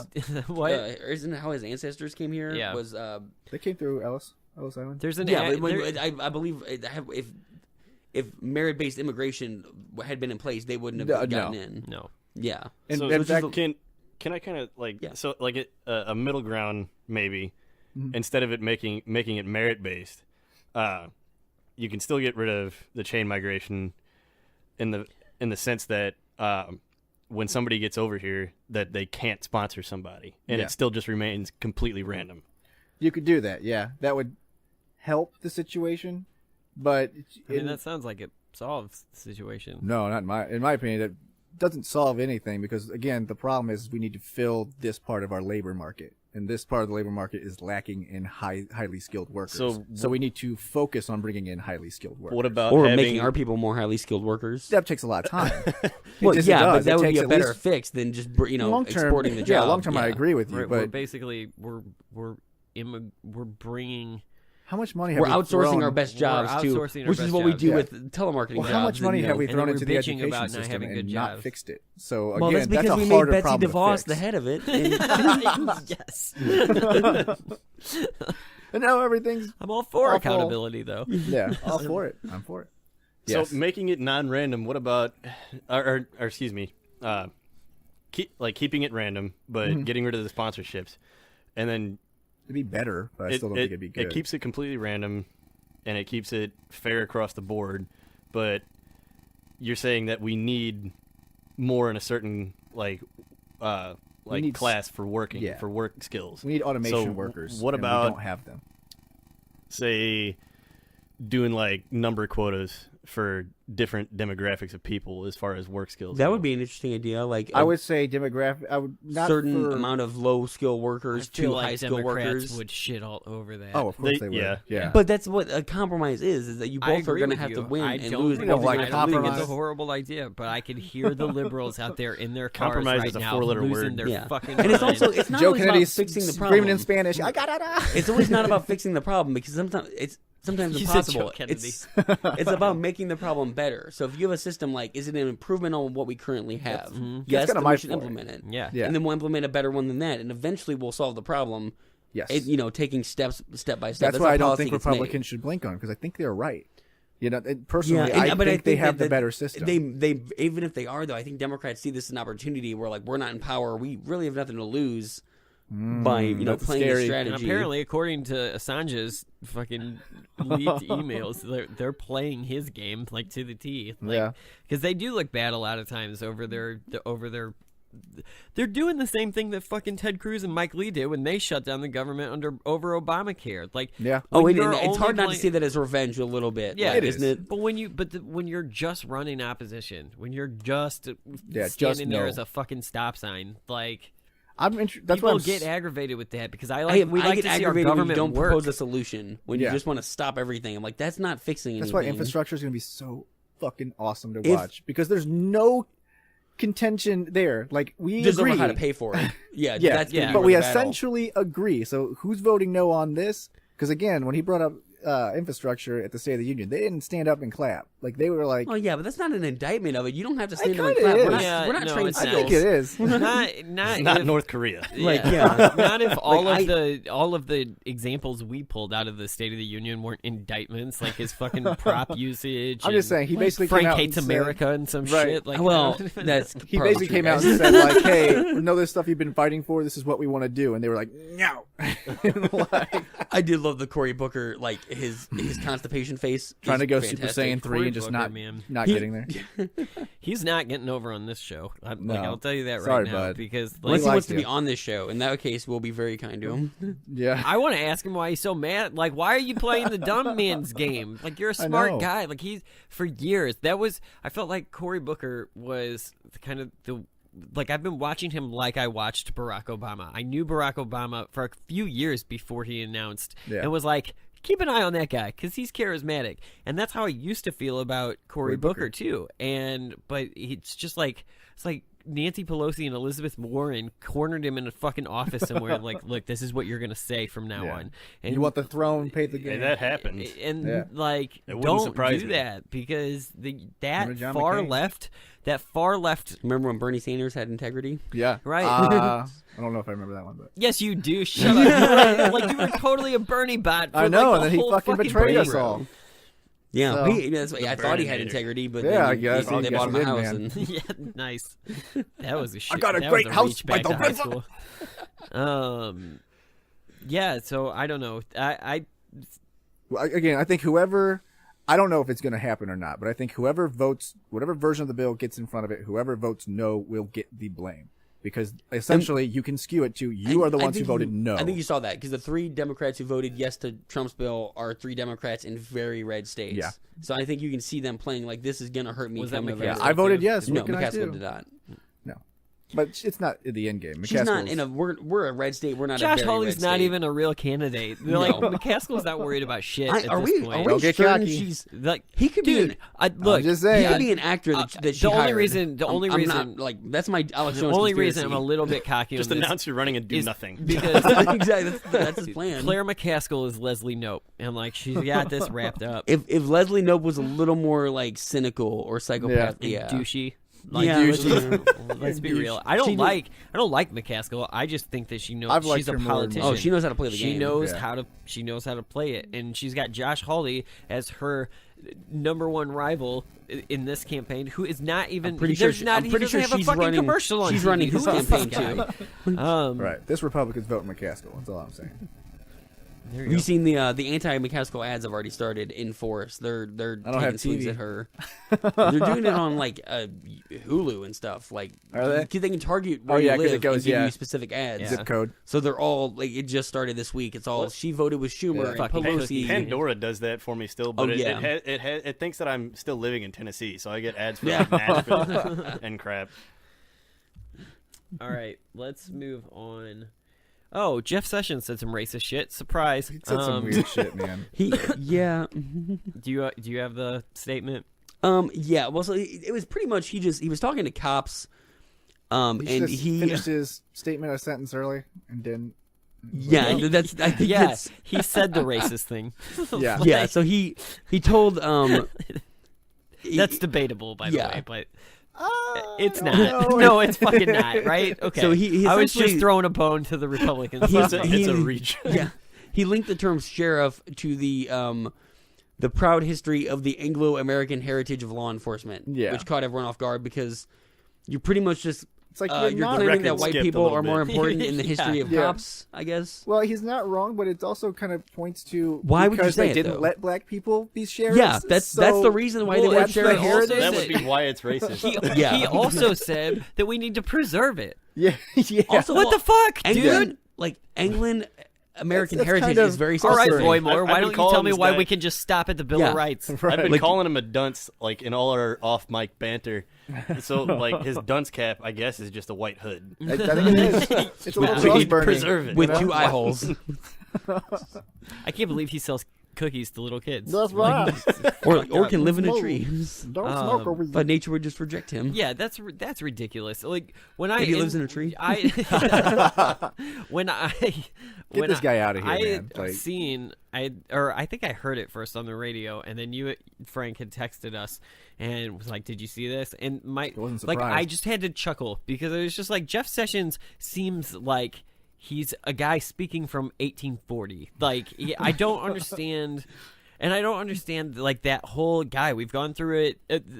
What? Isn't it how his ancestors came here? Yeah. Was they came through Ellis Island? There's an I believe if merit-based immigration had been in place, they wouldn't have gotten in. No. Yeah. And so in fact, can I kind of so like a middle ground maybe instead of it making it merit-based. You can still get rid of the chain migration in the sense that when somebody gets over here that they can't sponsor somebody and it still just remains completely random. You could do that, yeah. That would help the situation, but I mean, that sounds like it solves the situation. No, not in my opinion. That doesn't solve anything because again, the problem is we need to fill this part of our labor market. And this part of the labor market is lacking in highly skilled workers. So we need to focus on bringing in highly skilled workers. What about making our people more highly skilled workers? That takes a lot of time. Well, yeah, but that would be a better fix than just exporting the job. Yeah, long term, I agree with you. But basically, we're bringing. How much money we're outsourcing our best jobs to, which is what we do with telemarketing jobs. How much money have we thrown into the education system and not fixed it? So again, that's because we made Betsy DeVos the head of it. Yes. And now everything's. I'm all for accountability, though. Yeah, all for it. I'm for it. Yes. So making it non-random. What about, or excuse me, keeping it random, but getting rid of the sponsorships, and then. It'd be better, but I still don't think it'd be good. It keeps it completely random, and it keeps it fair across the board. But you're saying that we need more in a certain class for working for work skills. We need automation workers. What about we don't have them? Say, doing like number quotas for different demographics of people as far as work skills. That would be an interesting idea. Like I would say demographic. I would not certain amount of low skill workers to high skill workers would shit all over that. Oh, of course they would. Yeah. But that's what a compromise is that you both are going to have to win and lose. I don't think it's a horrible idea, but I can hear the liberals out there in their cars compromise right is a now four-letter losing word. their fucking and it's also it's not Joe always Kennedy's about fixing the problem. Screaming in Spanish. I got it. It's always not about fixing the problem because sometimes impossible. It's about making the problem better. So if you have a system like, is it an improvement on what we currently have? Yes, then we should implement it. Yeah. And then we'll implement a better one than that, and eventually we'll solve the problem. Yes. Taking step by step. That's why I don't think Republicans should blink on because I think they're right. Personally, I think they have the better system. They even if they are though, I think Democrats see this as an opportunity where like we're not in power, we really have nothing to lose. By playing the strategy. And apparently, according to Assange's fucking leaked emails, they're playing his game like to the T. Because they do look bad a lot of times over their they're doing the same thing that fucking Ted Cruz and Mike Lee did when they shut down the government over Obamacare. Like, yeah. Oh, and it's hard not to see that as revenge a little bit. Yeah, like, isn't it? But when you're just running opposition, when you're just standing just there as a fucking stop sign, like. That's people get aggravated with that because we like get to see our aggravated government when you don't work. propose a solution, when you just want to stop everything. I'm like, that's not fixing anything. That's why infrastructure is going to be so fucking awesome to watch, because there's no contention there. Like, we just agree don't know how to pay for it. Yeah, but we essentially agree. So who's voting no on this? Because again, when he brought up infrastructure at the State of the Union, they didn't stand up and clap. Like, they were like, "Oh yeah, but that's not an indictment of it. You don't have to stand up and It clap. is. We're not trained I think it is. Not North Korea. Like, not if all of the examples we pulled out of the State of the Union weren't indictments, like his fucking prop usage. I'm just saying, he basically Frank came out hates and America said, and some right. shit. Like, well, that's he basically came out and said, like, "Hey, we know this stuff you've been fighting for. This is what we want to do." And they were like, "No." I did love the Cory Booker, like his constipation face, trying to go fantastic. Super Saiyan 3 and just not getting there. He's not getting over on this show. No. I'll tell you that Sorry, right now, bud. because unless he wants to be on this show, in that case, we'll be very kind to him. Yeah, I want to ask him why he's so mad. Like, why are you playing the dumb man's game? Like, you're a smart guy. Like, for years, I felt like Cory Booker was kind of like, I've been watching him like I watched Barack Obama. I knew Barack Obama for a few years before he announced, and was like, keep an eye on that guy because he's charismatic. And that's how I used to feel about Cory Booker too. But it's just like, it's like Nancy Pelosi and Elizabeth Warren cornered him in a fucking office somewhere. Like, look, this is what you're gonna say from now on. And you want the throne, pay the game. And that happened. And like, it don't do me. that, because that far left. Remember when Bernie Sanders had integrity? Yeah, right. I don't know if I remember that one, but yes, you do. Shut up. Like, you were totally a Bernie bot. For I know, like, and then he fucking betrayed us all. Yeah, So, I thought he had integrity, but I then guess they bought him a house. man. And yeah, nice. That was a shit. I got a that great was house reach by back the to high river. school. Yeah. So I don't know. I think whoever, I don't know if it's going to happen or not, but I think whoever votes, whatever version of the bill gets in front of it, whoever votes no will get the blame. Because essentially, you can skew it to you are the ones who voted no. I think you saw that because the 3 Democrats who voted yes to Trump's bill are 3 Democrats in very red states. Yeah. So I think you can see them playing like, this is going to hurt me. Was that November. McCaskill? I voted yes. No, What can I do? McCaskill did not. No, but it's not the end game. She's not in a. We're a red state. We're not. Josh a very Hawley's red not state. even a real candidate. They're like, McCaskill's not worried about shit at Are this we? point. Are we Don't get certain cocky. she's like, he could dude, be? look, I'm just saying. He could be an actor that she the only hired. reason, the only I'm reason, not, like that's my Alex the Jones only conspiracy. reason I'm a little bit cocky Just on this announce you're running and do is nothing. because exactly that's his plan. Claire McCaskill is Leslie Knope, and like, she's got this wrapped up. If Leslie Knope was a little more like cynical or psychopath, And yeah, douchey. Like, yeah, let's be real. I don't like McCaskill. I just think that she knows she's a politician. Oh, she knows how to play the game. She knows how to play it, and she's got Josh Hawley as her #1 rival in this campaign, who is not even. I'm pretty sure he doesn't have a she's fucking running. commercial on She's TV. running his Who is campaign this too. guy? Right. This Republican's voting McCaskill. That's all I'm saying. There Have you seen the anti-McCaskill ads have already started in force? They're taking swings at her. They're doing it on like Hulu and stuff. Like, are they? They can target where you live it goes, and give you specific ads. Zip code. So they're all like, it just started this week. It's all she voted with Schumer and Pelosi. Pandora does that for me still, but it thinks that I'm still living in Tennessee, so I get ads for like Nashville and crap. All right, let's move on. Oh, Jeff Sessions said some racist shit. Surprise! He said some weird shit, man. Yeah. Do you have the statement? Yeah. Well, so it was pretty much he was talking to cops. He finished his statement a sentence early and didn't. Yeah, I think yes, he said the racist thing. Yeah. Yeah. So he told that's debatable, by the way, but. It's not. No. No, it's fucking not, right? Okay. So he I was just throwing a bone to the Republicans. It's a reach. Yeah. He linked the term sheriff to the proud history of the Anglo-American heritage of law enforcement, which caught everyone off guard because you're pretty much just It's like you're not claiming that record white skipped a people little are more bit. important in the history of Yeah. cops, I guess. Well, he's not wrong, but it also kind of points to Why would you because say they it, didn't though? let black people be sheriffs. Yeah, that's the reason why they Well, let that's the sheriffs. heritage. That would be why it's racist. Yeah. He also said that we need to preserve it. Yeah, yeah. Also, What the fuck, England, dude? like England, American That's heritage kind of is very All right, specific. Boymore, I've why been don't you calling tell me this why guy- we can just stop at the Bill Yeah. of Rights? Right. I've been Like- calling him a dunce, like in all our off-mic banter. So, like his dunce cap, I guess, is just a white hood. I think it is. It's a little We sauce need to burning. preserve it. with you know? 2 eye holes. I can't believe he sells cookies to little kids. That's right. or can live in a tree. Don't smoke a weed. But nature would just reject him. Yeah, that's ridiculous. Like when I Maybe he lives in a tree. When I Get when this guy out of here, I man. had Like- seen I think I heard it first on the radio, and then you, Frank, had texted us and was like, "Did you see this?" And wasn't like I surprised. just had to chuckle because it was just like Jeff Sessions seems like he's a guy speaking from 1840. Like I don't understand. And I don't understand, like, that whole guy. We've gone through it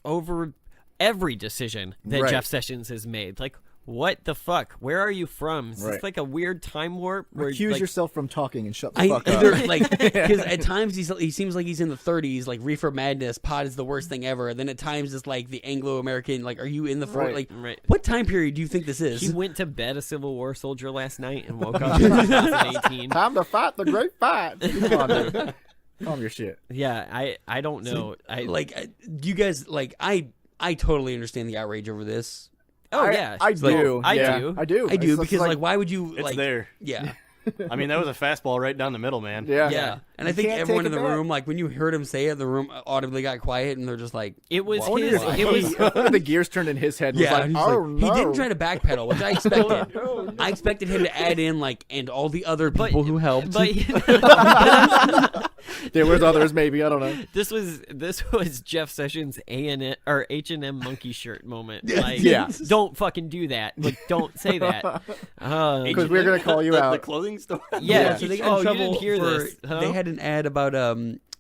over every decision that Right. Jeff Sessions has made. Like, what the fuck? Where are you from? Is Right. this like a weird time warp? Where, Recuse like, yourself from talking and shut the fuck up. Either, like, because at times he seems like he's in the 30s, like reefer madness, pot is the worst thing ever. And then at times it's like the Anglo-American, like, are you in the Right. like, Right. what time period do you think this is? He went to bed a Civil War soldier last night and woke up in 2018. Time to fight the great fight. Come on, dude. Calm your shit. Yeah, I don't know. Do you guys, like, I totally understand the outrage over this. Oh, yeah. I do. I yeah, do. I do. I do, It's because, like, why would you, It's like, there. yeah. I mean, that was a fastball right down the middle, man. Yeah. Yeah, and I You think can't everyone take in it the back. room, like when you heard him say it, the room audibly got quiet, and they're just like, It was "What?" his. Why? It was. the gears turned in his head. And Yeah, was and like, he's oh like, no. he didn't try to backpedal, which I expected. I expected him to add in like, and all the other people who helped. But There was others, maybe. I don't know. this was Jeff Sessions or H&M monkey shirt moment. Like, Yeah. don't fucking do that. Like, don't say that. Because we're gonna call you The out. clothing store. Yeah. so they Oh, got in you trouble didn't hear for this, huh? they had an ad about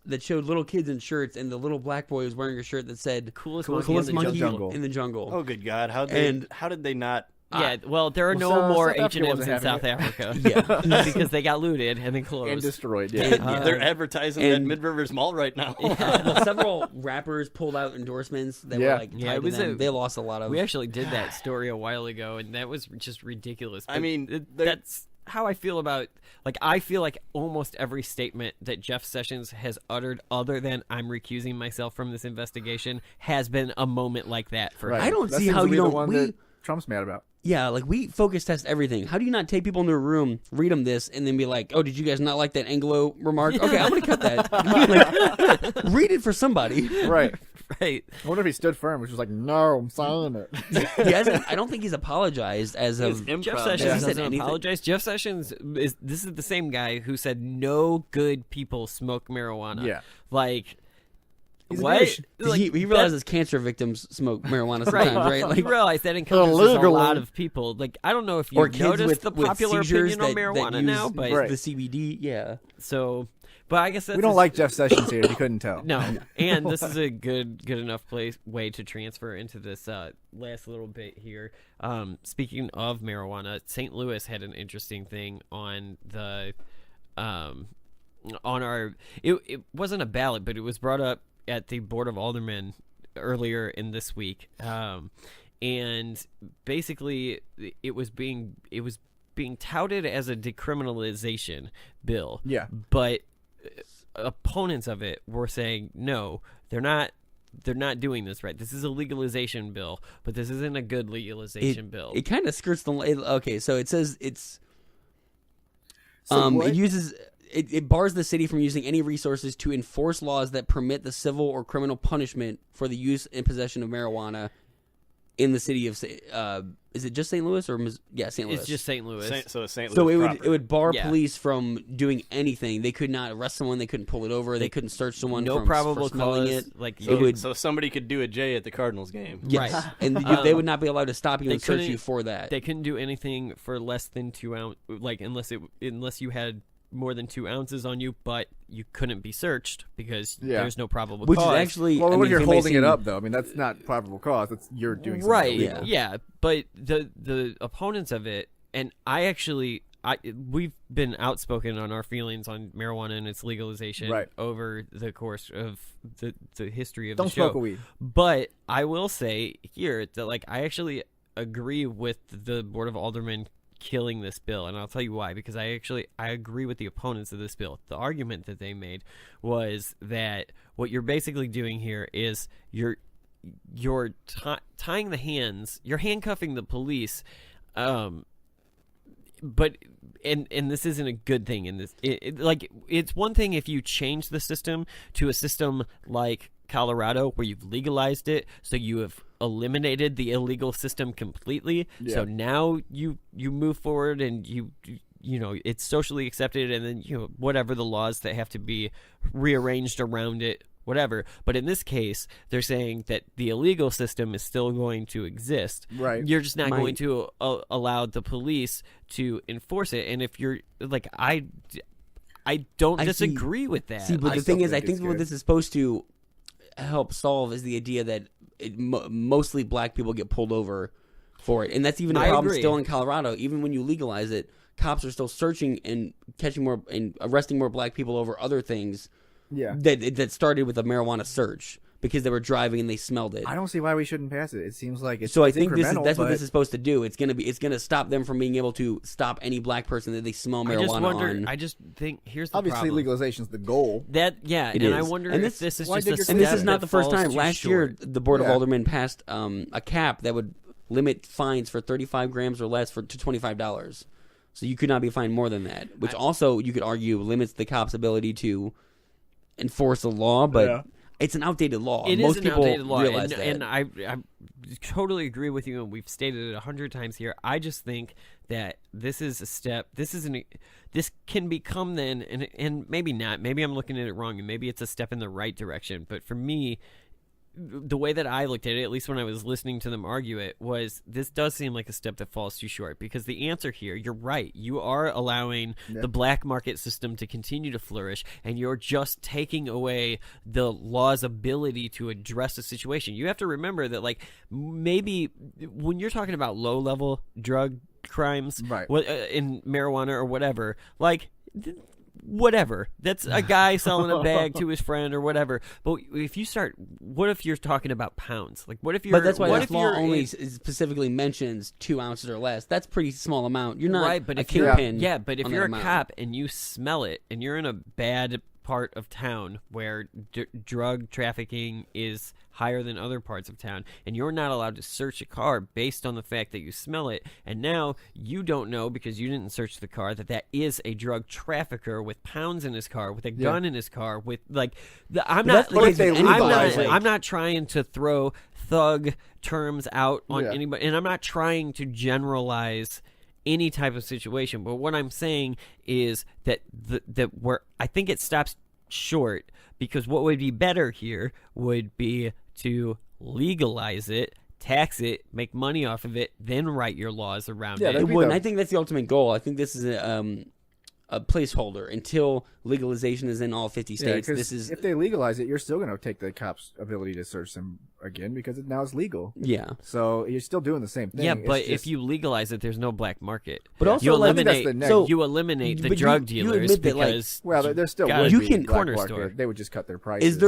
that showed little kids in shirts, and the little black boy was wearing a shirt that said Coolest "Coolest monkey in the monkey jungle." in the jungle." Oh, good God! How did they not? Yeah, well, there are no South more Africa H&Ms wasn't in having South it. Africa. Yeah. because they got looted and then closed. And destroyed. Yeah. And- They're advertising at Mid Rivers Mall right now. Several rappers pulled out endorsements that Yeah. were like Yeah, tied it to was them. They lost a lot of. We actually did that story a while ago, and that was just ridiculous. I But mean, that's how I feel about. Like, I feel like almost every statement that Jeff Sessions has uttered, other than "I'm recusing myself from this investigation," has been a moment like that for Right. him. I don't That see seems how to be you the don't. one We that Trump's mad about. Yeah, like we focus test everything. How do you not take people into a room, read them this, and then be like, "Oh, did you guys not like that Anglo remark? Okay, I'm gonna cut that." Like, read it for somebody. Right. Right. I wonder if he stood firm, which was like, no, I'm signing it. He hasn't. I don't think he's apologized as of. Jeff Improv. Sessions Yeah. Said doesn't anything. apologize. Jeff Sessions this is the same guy who said no good people smoke marijuana. Yeah. Like, He's a what? douche. Like, he realizes cancer victims smoke marijuana sometimes, right? He Like, realized that encompasses a Illegally. lot of people. Like, I don't know if or you've kids noticed with the popular seizures opinion on that marijuana use now, but Right. the CBD. Yeah. so, but I guess that's We don't like Jeff Sessions here, if you couldn't tell. No, and this is a good enough way to transfer into this last little bit here. Speaking of marijuana, St. Louis had an interesting thing on the on our. It wasn't a ballot, but it was brought up at the Board of Aldermen earlier in this week, and basically it was being touted as a decriminalization bill. Yeah. But opponents of it were saying no, they're not doing this right. This is a legalization bill, but this isn't a good legalization bill. It kind of skirts the. Okay, so it says it's. So what? It uses. It bars the city from using any resources to enforce laws that permit the civil or criminal punishment for the use and possession of marijuana in the city of. Is it just St. Louis or St. Louis? It's just St. Louis. So it's St. Louis. So it proper. would bar Yeah. police from doing anything. They could not arrest someone. They couldn't pull it over. They couldn't search someone. no for probable smelling cause. it. Like, it would. So somebody could do a J at the Cardinals game. Yes, Right. and they would not be allowed to stop you They and search couldn't- you for that. they couldn't do anything for less than 2 ounce, like unless you had more than 2 ounces on you, but you couldn't be searched because there's no probable Which cause. is actually, Well, when you're holding it seen... up, though, I mean, that's not probable cause. That's you're doing something right. illegal. Yeah, but the opponents of it, and we've been outspoken on our feelings on marijuana and its legalization over the course of the history of the show. Don't smoke weed. But I will say here that like I actually agree with the Board of Aldermen killing this bill, and I'll tell you why. Because I agree with the opponents of this bill. The argument that they made was that what you're basically doing here is you're tying the hands, you're handcuffing the police. But this isn't a good thing in this. It's one thing if you change the system to a system like Colorado where you've legalized it, so you have eliminated the illegal system completely. Yeah. So now you move forward and you know it's socially accepted, and then whatever the laws that have to be rearranged around it. Whatever, but in this case, they're saying that the illegal system is still going to exist. Right. You're just not going to allow the police to enforce it. And if you're like, I don't disagree with that. See, but the thing is, I think what this is supposed to help solve is the idea that mostly black people get pulled over for it, and that's even a problem still in Colorado. Even when you legalize it, cops are still searching and catching more and arresting more black people over other things. Yeah, that started with a marijuana search because they were driving and they smelled it. I don't see why we shouldn't pass it. It seems like it's so. I think that's what this is supposed to do. It's gonna stop them from being able to stop any black person that they smell marijuana on. I just think here's the obviously problem. Legalization's the goal. I wonder if this is just a step. And this is not the first time. Last short. year, the Board of Aldermen passed a cap that would limit fines for 35 grams or less to $25. So you could not be fined more than that. Which also, you could argue, limits the cops' ability to enforce the law, but it's an outdated law. Most is people an outdated law, realize that. And I totally agree with you, and we've stated it 100 times here. I just think that this is a step. This can become then, and maybe not. Maybe I'm looking at it wrong, and maybe it's a step in the right direction. But for me, the way that I looked at it, at least when I was listening to them argue it, was this does seem like a step that falls too short, because the answer here, you're right, you are allowing the black market system to continue to flourish, and you're just taking away the law's ability to address the situation. You have to remember that, like, maybe when you're talking about low-level drug crimes in marijuana or whatever, like, whatever, that's a guy selling a bag to his friend or whatever. But if you start, what if you're talking about pounds? Like, what if you're? But that's why this law only specifically mentions 2 ounces or less. That's a pretty small amount. You're not right, but a if you're kingpin. but if you're a cop and you smell it, and you're in a bad part of town where drug trafficking is higher than other parts of town, and you're not allowed to search a car based on the fact that you smell it, and now you don't know because you didn't search the car that is a drug trafficker with pounds in his car, with a gun in his car, with like I'm not trying to throw thug terms out on anybody, and I'm not trying to generalize any type of situation, but what I'm saying is that where I think it stops short, because what would be better here would be to legalize it, tax it, make money off of it, then write your laws around it. It would. I think that's the ultimate goal. I think this is a placeholder until legalization is in all 50 states. This is if they legalize it, you're still going to take the cops' ability to search them again because now it's legal. Yeah. So you're still doing the same thing. Yeah, but if you legalize it, there's no black market. But also, you eliminate the drug dealers because there still would be a corner store. They would just cut their prices.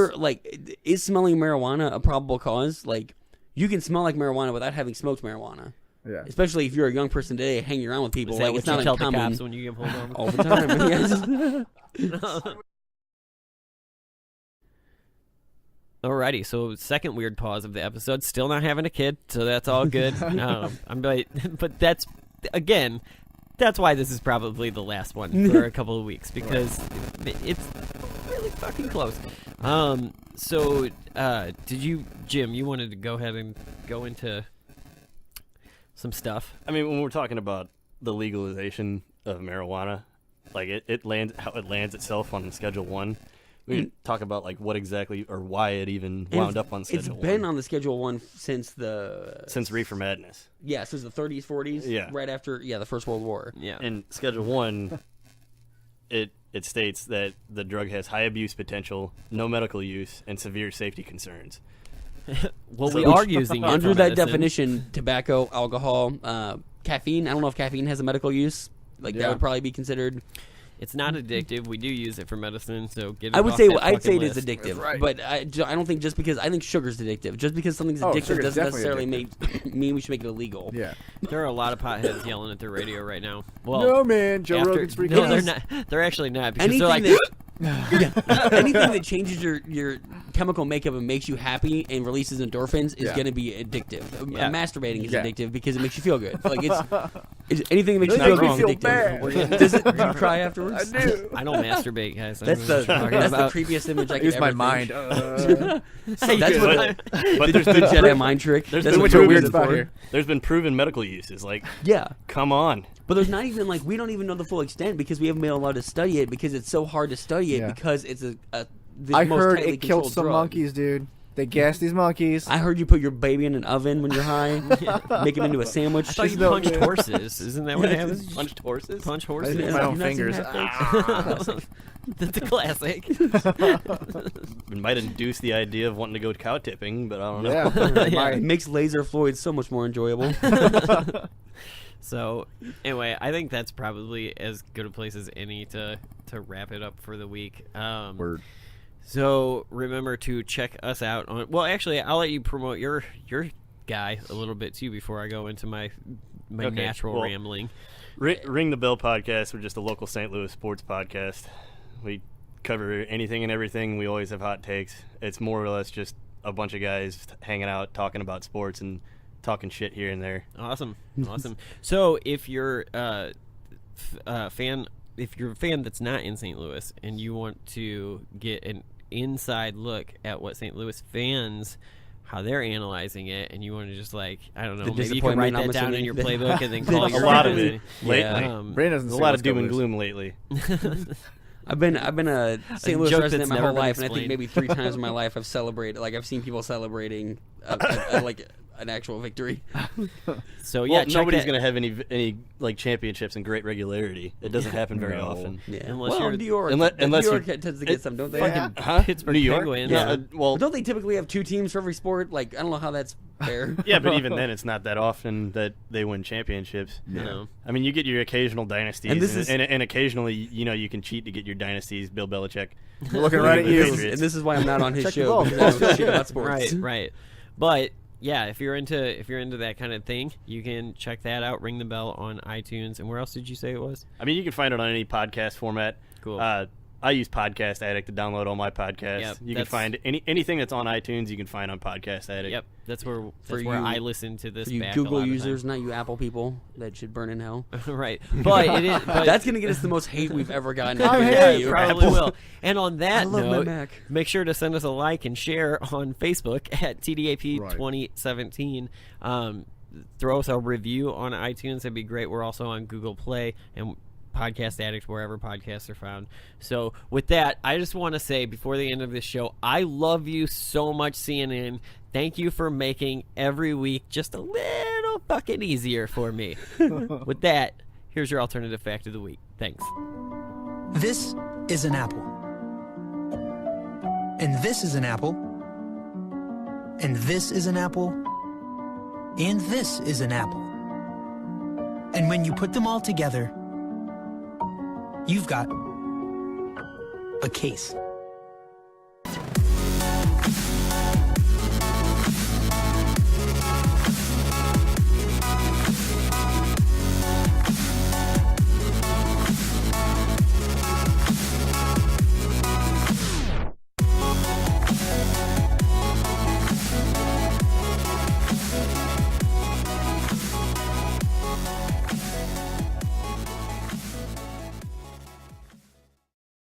Is smelling marijuana a probable cause? Like, you can smell like marijuana without having smoked marijuana. Yeah. Especially if you're a young person today hanging around with people. Like, it's not tell uncommon. the cops when you get pulled over all the time. Yes. Alrighty, so second weird pause of the episode. Still not having a kid, so that's all good. But that's why this is probably the last one for a couple of weeks, because it's really fucking close. So did you, Jim? You wanted to go ahead and go into some stuff. I mean, when we're talking about the legalization of marijuana, like it lands how it lands itself on Schedule 1. We can talk about like what exactly or why it even wound up on Schedule 1. It's been on the Schedule 1 since Reefer Madness. Yeah, since the 30s, 40s. Yeah, right after the First World War. Yeah, and Schedule 1, it it states that the drug has high abuse potential, no medical use, and severe safety concerns. Well, we are using it under for that medicine. definition: tobacco, alcohol, caffeine. I don't know if caffeine has a medical use. Like that would probably be considered. It's not addictive. We do use it for medicine, so get it I would off say that I'd say fucking it is list. addictive, but I don't think just because I think sugar's addictive. Just because something's addictive sugar's doesn't definitely necessarily mean we should make it illegal. Yeah. There are a lot of potheads yelling at their radio right now. Well, No, man, Joe Rogan's freaking No, out. they're not. They're actually not because they're like. Anything that changes your chemical makeup and makes you happy and releases endorphins is going to be addictive. Yeah. Masturbating is addictive because it makes you feel good. Like it's anything that makes you Doesn't feel make good me is feel addictive. bad. Does it? Do you cry afterwards? I do. I don't masturbate, guys. That's the creepiest image I could Use ever my think. mind. That's what. But there's the Jedi mind trick. There's That's been what a Joe weird uses it spot for. here. There's been proven medical uses. Like, Yeah. come on. But there's not even we don't even know the full extent because we haven't been allowed to study it because it's so hard to study it because it's the I most heard tightly it killed controlled some drug. monkeys, dude. They gassed these monkeys. I heard you put your baby in an oven when you're high, make him into a sandwich. I thought you punched horses. Isn't that what happens? Punched horses? Punch I horses. did my own You've not seen fingers. Half-Baked? That's a classic. It might induce the idea of wanting to go cow tipping, but I don't know. Yeah. It makes laser Floyd so much more enjoyable. So, anyway, I think that's probably as good a place as any to wrap it up for the week. Word. So, remember to check us out on... Well, actually, I'll let you promote your guy a little bit, too, before I go into my Okay, natural well, rambling. Ring the Bell podcast. We're just a local St. Louis sports podcast. We cover anything and everything. We always have hot takes. It's more or less just a bunch of guys hanging out, talking about sports, and talking shit here and there. Awesome. So, if you're a fan that's not in St. Louis and you want to get an inside look at what St. Louis fans, how they're analyzing it, and you want to just I don't know, maybe you can write that down in your playbook and then call a your lot of fans. it lately. Brandon doesn't There's a say lot let's of go doom and Blues. gloom lately. I've been a St. Louis joke resident that's my never whole been life, and I think explained. maybe 3 times in my life I've celebrated. I've seen people celebrating an actual victory. So Well, check nobody's that. gonna have any championships in great regularity. It doesn't happen very often. Yeah. Unless well, you're- New York, unless New York you're- tends to get some, don't they? Pittsburgh New York? Penguins. Yeah. Well, Don't they typically have 2 teams for every sport? I don't know how that's fair. yeah, but even then, it's not that often that they win championships. No. I mean, you get your occasional dynasties, And and, this is- and occasionally, you can cheat to get your dynasties. Bill Belichick. We're looking right at you. Patriots. And this is why I'm not on his Check the show ball. because I don't know shit about sports. Right. But yeah, if you're into that kind of thing, you can check that out. Ring the Bell on iTunes. And where else did you say it was? I mean, you can find it on any podcast format. Cool. I use Podcast Addict to download all my podcasts. Yep, you can that's- find anything that's on iTunes. You can find on Podcast Addict. Yep, that's where you- I listen to this. For you back a Google lot of users, not you Apple people that should burn in hell. time. Right? But it is. But That's going to get us the most hate we've ever gotten. yeah, it probably will. And on I that love my note, Mac. make sure to send us a like and share on Facebook at TDAP 2017. Throw us a review on iTunes. That'd be great. We're also on Google Play and Podcast Addict, wherever podcasts are found. So with that, I just want to say before the end of this show, I love you so much, CNN. Thank you for making every week just a little fucking easier for me. With that, here's your alternative fact of the week. Thanks. This is an apple. And this is an apple. And this is an apple. And this is an apple. And when you put them all together, you've got a case.